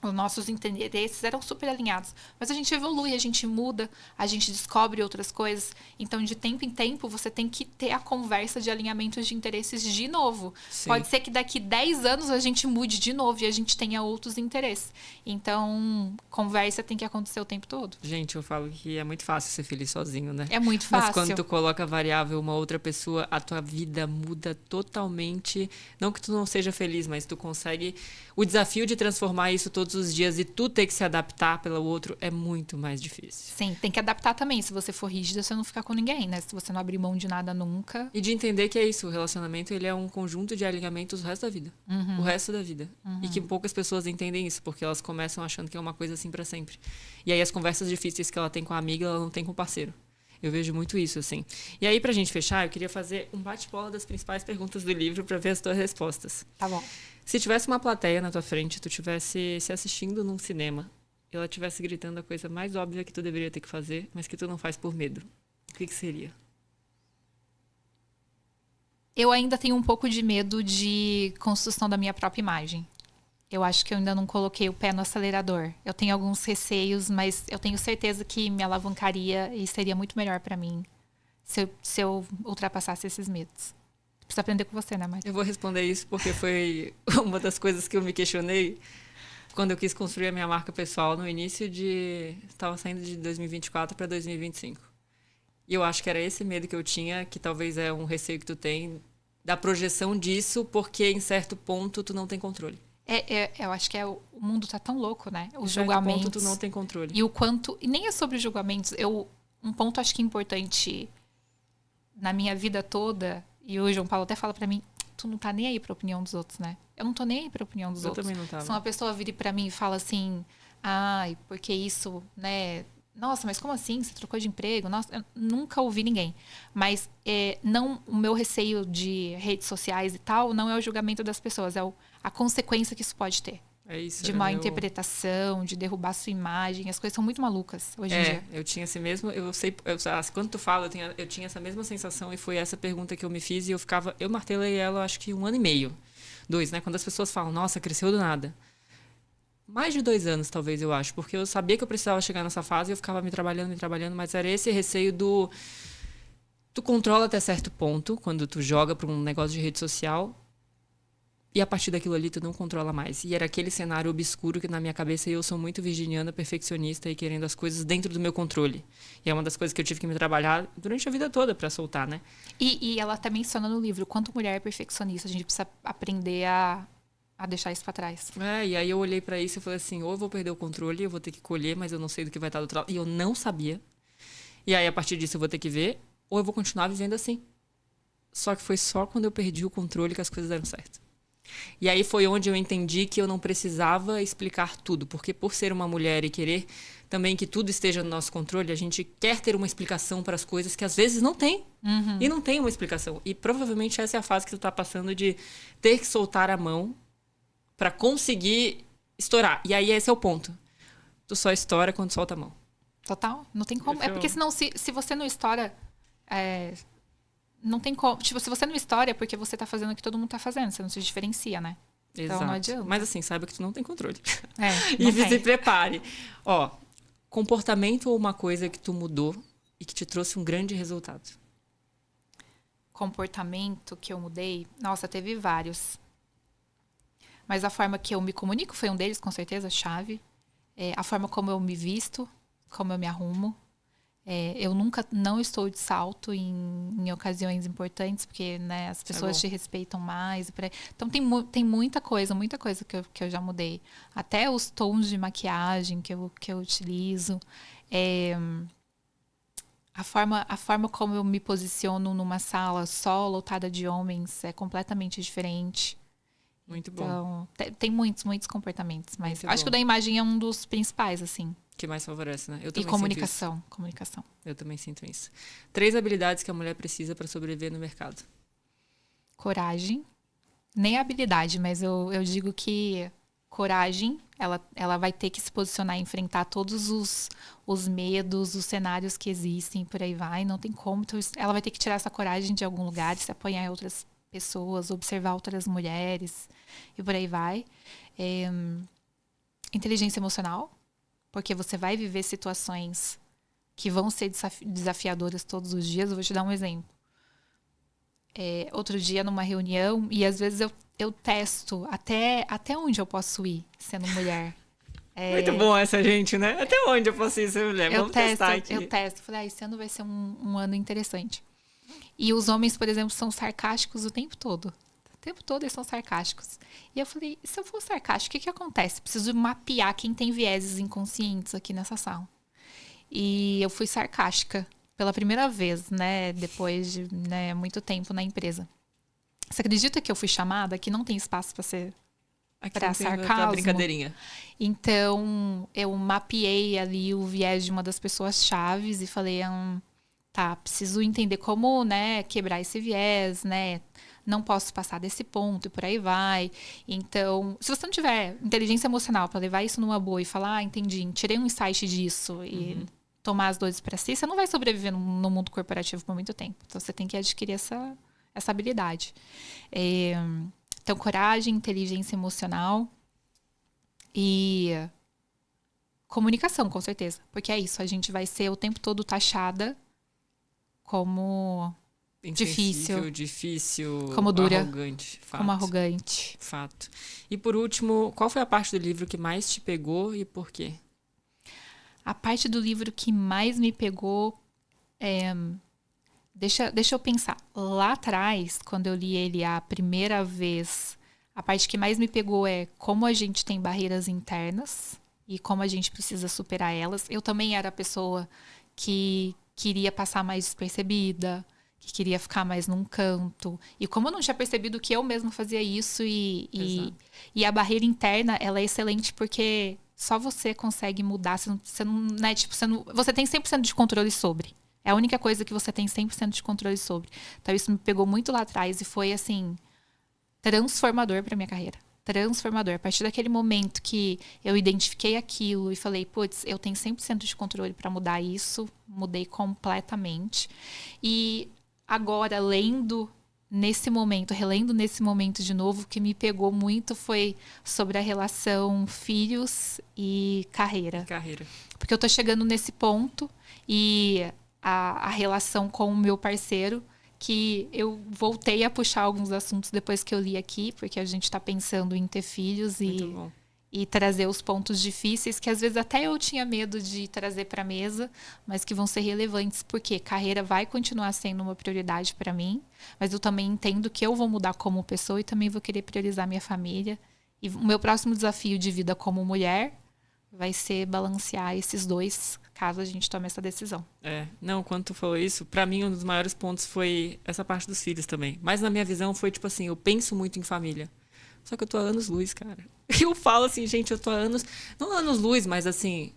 os nossos interesses eram super alinhados. Mas a gente evolui, a gente muda, a gente descobre outras coisas. Então, de tempo em tempo, você tem que ter a conversa de alinhamentos de interesses de novo. Sim. Pode ser que daqui 10 anos a gente mude de novo e a gente tenha outros interesses. Então, conversa tem que acontecer o tempo todo. Gente, eu falo que é muito fácil ser feliz sozinho, né? É muito fácil. Mas quando tu coloca variável uma outra pessoa, a tua vida muda totalmente. Não que tu não seja feliz, mas tu consegue... O desafio de transformar isso todos os dias e tu ter que se adaptar pelo outro é muito mais difícil. Sim, tem que adaptar também. Se você for rígida, você não fica com ninguém, né? Se você não abrir mão de nada nunca. E de entender que é isso, o relacionamento ele é um conjunto de alinhamentos o resto da vida. O resto da vida. E que poucas pessoas entendem isso, porque elas começam achando que é uma coisa assim pra sempre. E aí as conversas difíceis que ela tem com a amiga, ela não tem com o parceiro. Eu vejo muito isso, assim. E aí, pra gente fechar, eu queria fazer um bate-bola das principais perguntas do livro pra ver as tuas respostas. Tá bom. Se tivesse uma plateia na tua frente, tu tivesse se assistindo num cinema e ela tivesse gritando a coisa mais óbvia que tu deveria ter que fazer, mas que tu não faz por medo, o que seria? Eu ainda tenho um pouco de medo de construção da minha própria imagem. Eu acho que eu ainda não coloquei o pé no acelerador. Eu tenho alguns receios, mas eu tenho certeza que me alavancaria e seria muito melhor pra mim se eu ultrapassasse esses medos. Preciso aprender com você, né, Mari? Eu vou responder isso porque foi uma das coisas que eu me questionei quando eu quis construir a minha marca pessoal no início de... Estava saindo de 2024 para 2025. E eu acho que era esse medo que eu tinha, que talvez é um receio que tu tem, da projeção disso, porque em certo ponto tu não tem controle. Eu acho que o mundo tá tão louco, né? Os em certo julgamentos. ponto tu não tem controle. E o quanto... E nem é sobre julgamentos. Um ponto acho que importante na minha vida toda, e o João Paulo até fala pra mim, tu não tá nem aí pra opinião dos outros, né? Eu não tô nem aí pra opinião dos outros. Eu também não tava. Se uma pessoa vira pra mim e fala assim, ai, porque isso, né? Nossa, mas como assim? Você trocou de emprego? Nossa, eu nunca ouvi ninguém. Mas não, o meu receio de redes sociais e tal não é o julgamento das pessoas, é a consequência que isso pode ter. É isso. De má interpretação, de derrubar sua imagem. As coisas são muito malucas hoje em dia. Eu tinha esse mesmo... quando tu fala, eu tinha essa mesma sensação e foi essa pergunta que eu me fiz e eu martelei ela acho que 1 ano e meio. 2, né? Quando as pessoas falam, nossa, cresceu do nada. Mais de 2 anos, talvez, eu acho. Porque eu sabia que eu precisava chegar nessa fase e eu ficava me trabalhando, mas era esse receio do... Tu controla até certo ponto, quando tu joga para um negócio de rede social, e a partir daquilo ali tu não controla mais. E era aquele cenário obscuro que na minha cabeça eu sou muito virginiana, perfeccionista e querendo as coisas dentro do meu controle. E é uma das coisas que eu tive que me trabalhar durante a vida toda para soltar, né? E ela até menciona no livro, quanto mulher é perfeccionista, a gente precisa aprender a deixar isso pra trás. E aí eu olhei pra isso e falei assim, ou eu vou perder o controle, eu vou ter que colher, mas eu não sei do que vai estar do outro lado. E eu não sabia. E aí, a partir disso, eu vou ter que ver, ou eu vou continuar vivendo assim. Só que foi só quando eu perdi o controle que as coisas deram certo. E aí foi onde eu entendi que eu não precisava explicar tudo, porque por ser uma mulher e querer também que tudo esteja no nosso controle, a gente quer ter uma explicação para as coisas que às vezes não tem. E não tem uma explicação. E provavelmente essa é a fase que tu tá passando de ter que soltar a mão para conseguir estourar. E aí esse é o ponto. Tu só estoura quando solta a mão. Total. Não tem como. É porque senão, se você não estoura... não tem como. Tipo, se você não estoura é porque você tá fazendo o que todo mundo tá fazendo. Você não se diferencia, né? Exato. Então não adianta. Mas assim, saiba que tu não tem controle. E se prepare. Ó, comportamento ou uma coisa que tu mudou e que te trouxe um grande resultado? Comportamento que eu mudei? Nossa, teve vários. Mas a forma que eu me comunico foi um deles, com certeza, chave. A forma como eu me visto, como eu me arrumo. Eu nunca não estou de salto em ocasiões importantes, porque, né, as pessoas te respeitam mais. Então, tem muita coisa que eu já mudei. Até os tons de maquiagem que eu utilizo. A forma como eu me posiciono numa sala só lotada de homens é completamente diferente. Muito bom. Então, tem muitos, muitos comportamentos, mas Muito acho que o bom. da imagem é um dos principais, assim. Que mais favorece, né? Eu E também comunicação, comunicação. Eu também sinto isso. 3 habilidades que a mulher precisa para sobreviver no mercado. Coragem, nem habilidade, mas eu digo que coragem, ela vai ter que se posicionar e enfrentar todos os medos, os cenários que existem, por aí vai, não tem como. Então, ela vai ter que tirar essa coragem de algum lugar, se apoiar em outras pessoas, observar outras mulheres e por aí vai. Inteligência emocional, porque você vai viver situações que vão ser desafiadoras todos os dias. Eu vou te dar um exemplo. Outro dia, numa reunião, e às vezes eu testo até onde eu posso ir sendo mulher. Muito bom essa gente, né? Até onde eu posso ir ser mulher? Vamos testar aqui. Eu testo. Falei, esse ano vai ser um ano interessante. E os homens, por exemplo, são sarcásticos o tempo todo. O tempo todo eles são sarcásticos. E eu falei, se eu for sarcástico, o que acontece? Preciso mapear quem tem vieses inconscientes aqui nessa sala. E eu fui sarcástica pela primeira vez, né? Depois de muito tempo na empresa. Você acredita que eu fui chamada? Que não tem espaço para ser para sarcasmo? Pra brincadeirinha. Então, eu mapeei ali o viés de uma das pessoas chaves e falei, tá, preciso entender como, né, quebrar esse viés, né? Não posso passar desse ponto e por aí vai. Então, se você não tiver inteligência emocional para levar isso numa boa e falar, entendi, tirei um insight disso e tomar as dores para si, você não vai sobreviver no mundo corporativo por muito tempo. Então, você tem que adquirir essa habilidade. Então, coragem, inteligência emocional e comunicação, com certeza. Porque é isso, a gente vai ser o tempo todo taxada como difícil, como dura, arrogante. Fato. Como arrogante. Fato. E por último, qual foi a parte do livro que mais te pegou e por quê? A parte do livro que mais me pegou Deixa eu pensar. Lá atrás, quando eu li ele a primeira vez, a parte que mais me pegou é como a gente tem barreiras internas e como a gente precisa superar elas. Eu também era a pessoa que queria passar mais despercebida, que queria ficar mais num canto. E como eu não tinha percebido que eu mesma fazia isso e a barreira interna, ela é excelente porque só você consegue mudar. Você não, né, tipo, você tem 100% de controle sobre. É a única coisa que você tem 100% de controle sobre. Então, isso me pegou muito lá atrás e foi, assim, transformador para minha carreira. Transformador. A partir daquele momento que eu identifiquei aquilo e falei, putz, eu tenho 100% de controle para mudar isso, mudei completamente. E agora, relendo nesse momento de novo, o que me pegou muito foi sobre a relação filhos e carreira. Porque eu tô chegando nesse ponto e a relação com o meu parceiro, que eu voltei a puxar alguns assuntos depois que eu li aqui, porque a gente está pensando em ter filhos e trazer os pontos difíceis, que às vezes até eu tinha medo de trazer para a mesa, mas que vão ser relevantes, porque carreira vai continuar sendo uma prioridade para mim, mas eu também entendo que eu vou mudar como pessoa e também vou querer priorizar minha família. E o meu próximo desafio de vida como mulher vai ser balancear esses dois, caso a gente tome essa decisão. Não, quando tu falou isso, pra mim um dos maiores pontos foi essa parte dos filhos também. Mas na minha visão foi tipo assim, eu penso muito em família. Só que eu tô há anos-luz, cara. Eu falo assim, gente, eu tô há anos... Não anos-luz, mas assim...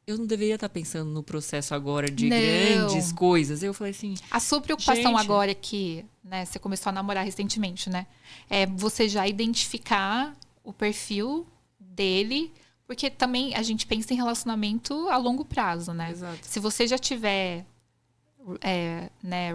Eu não deveria estar pensando no processo agora de grandes coisas. Eu falei assim... A sua preocupação agora é que, né, você começou a namorar recentemente, né? É você já identificar o perfil dele... Porque também a gente pensa em relacionamento a longo prazo, né? Exato. Se você já tiver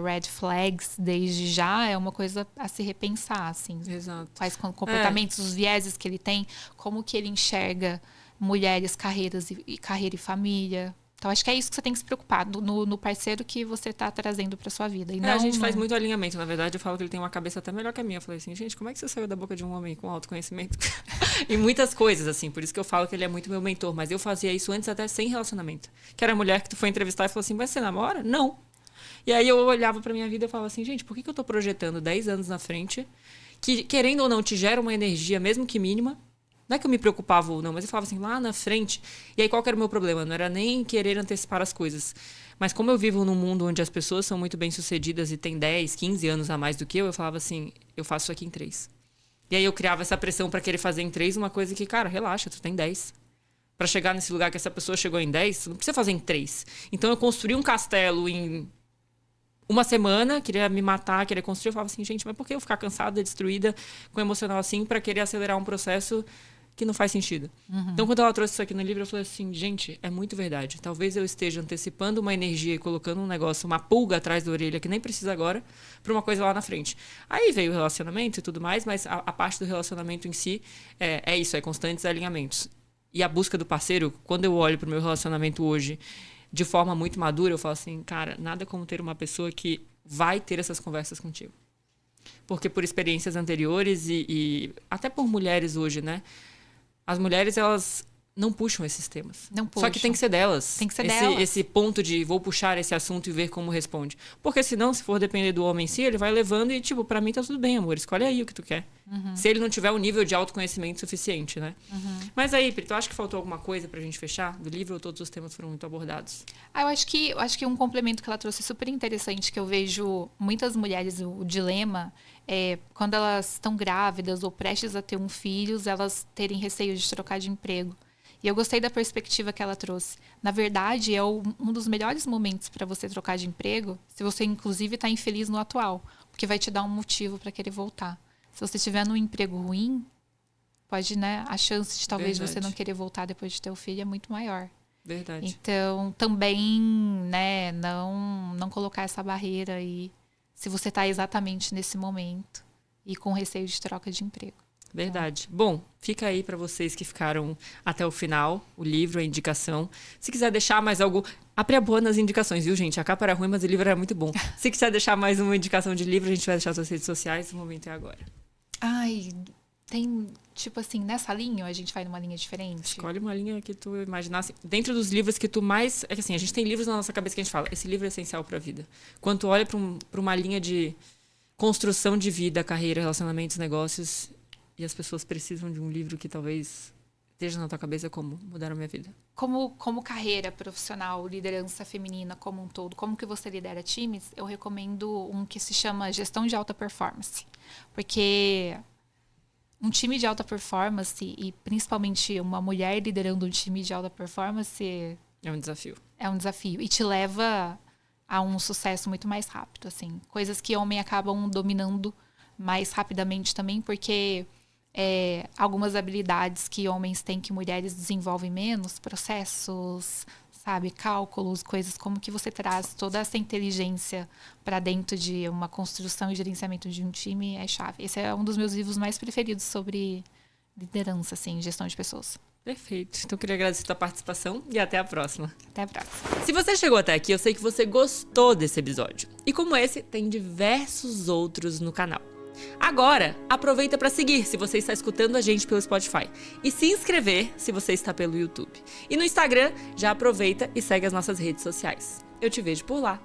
red flags desde já, é uma coisa a se repensar, assim. Exato. Quais comportamentos, os vieses que ele tem, como que ele enxerga mulheres, carreira e família. Então, acho que é isso que você tem que se preocupar, no parceiro que você está trazendo para sua vida. E a gente faz muito alinhamento. Na verdade, eu falo que ele tem uma cabeça até melhor que a minha. Eu falei assim, gente, como é que você saiu da boca de um homem com autoconhecimento? E muitas coisas, assim. Por isso que eu falo que ele é muito meu mentor. Mas eu fazia isso antes até sem relacionamento. Que era a mulher que tu foi entrevistar e falou assim, mas você namora? Não. E aí eu olhava pra minha vida e falava assim, gente, por que eu tô projetando 10 anos na frente, que querendo ou não te gera uma energia, mesmo que mínima, Não é que eu me preocupava ou não, mas eu falava assim, lá na frente. E aí, qual que era o meu problema? Não era nem querer antecipar as coisas. Mas como eu vivo num mundo onde as pessoas são muito bem-sucedidas e têm 10, 15 anos a mais do que eu falava assim, eu faço isso aqui em 3. E aí eu criava essa pressão pra querer fazer em 3, uma coisa que, cara, relaxa, tu tem 10. Pra chegar nesse lugar que essa pessoa chegou em 10, tu não precisa fazer em 3. Então eu construí um castelo em uma semana, queria me matar, queria construir. Eu falava assim, gente, mas por que eu ficar cansada, destruída, com emocional assim, pra querer acelerar um processo que não faz sentido? Então, quando ela trouxe isso aqui no livro, eu falei assim, gente, é muito verdade. Talvez eu esteja antecipando uma energia e colocando um negócio, uma pulga atrás da orelha, que nem precisa agora, pra uma coisa lá na frente. Aí veio o relacionamento e tudo mais, mas a parte do relacionamento em si é isso, é constantes alinhamentos. E a busca do parceiro, quando eu olho pro meu relacionamento hoje, de forma muito madura, eu falo assim, cara, nada como ter uma pessoa que vai ter essas conversas contigo. Porque por experiências anteriores e até por mulheres hoje, né? As mulheres, elas não puxam esses temas. Não puxam. Só que tem que ser delas. Tem que ser delas. Esse ponto de vou puxar esse assunto e ver como responde. Porque senão, se for depender do homem em si, ele vai levando e, tipo, pra mim tá tudo bem, amor. Escolhe aí o que tu quer. Se ele não tiver um nível de autoconhecimento suficiente, né? Mas aí, Pri, tu acha que faltou alguma coisa pra gente fechar do livro ou todos os temas foram muito abordados? Eu acho que um complemento que ela trouxe super interessante, que eu vejo muitas mulheres, o dilema é quando elas estão grávidas ou prestes a ter um filho, elas terem receio de trocar de emprego. E eu gostei da perspectiva que ela trouxe. Na verdade, é um dos melhores momentos para você trocar de emprego, se você, inclusive, está infeliz no atual, porque vai te dar um motivo para querer voltar. Se você estiver num emprego ruim, pode, né, a chance de talvez você não querer voltar depois de ter o filho é muito maior. Verdade. Então, também, né, não colocar essa barreira aí, se você está exatamente nesse momento e com receio de troca de emprego. Verdade. Bom, fica aí para vocês que ficaram até o final, o livro, a indicação. Se quiser deixar mais algo... A Pri é boa nas indicações, viu, gente? A capa era ruim, mas o livro era muito bom. Se quiser deixar mais uma indicação de livro, a gente vai deixar nas suas redes sociais. O momento é agora. Ai, tem... Tipo assim, nessa linha ou a gente vai numa linha diferente? Escolhe uma linha que tu imaginasse. Dentro dos livros que tu mais... É que assim, a gente tem livros na nossa cabeça que a gente fala, esse livro é essencial pra vida. Quando tu olha pra uma linha de construção de vida, carreira, relacionamentos, negócios, e as pessoas precisam de um livro que talvez esteja na tua cabeça como mudar a minha vida. Como carreira profissional, liderança feminina como um todo, como que você lidera times, eu recomendo um que se chama Gestão de Alta Performance. Porque um time de alta performance, e principalmente uma mulher liderando um time de alta performance... É um desafio. É um desafio. E te leva a um sucesso muito mais rápido, assim. Coisas que homens acabam dominando mais rapidamente também, porque... algumas habilidades que homens têm que mulheres desenvolvem menos, processos, sabe, cálculos, coisas como que você traz toda essa inteligência para dentro de uma construção e gerenciamento de um time é chave. Esse é um dos meus livros mais preferidos sobre liderança, assim, gestão de pessoas. Perfeito. Então, eu queria agradecer a tua participação e até a próxima. Até a próxima. Se você chegou até aqui, eu sei que você gostou desse episódio. E como esse, tem diversos outros no canal. Agora, aproveita para seguir se você está escutando a gente pelo Spotify e se inscrever se você está pelo YouTube. E no Instagram, já aproveita e segue as nossas redes sociais. Eu te vejo por lá.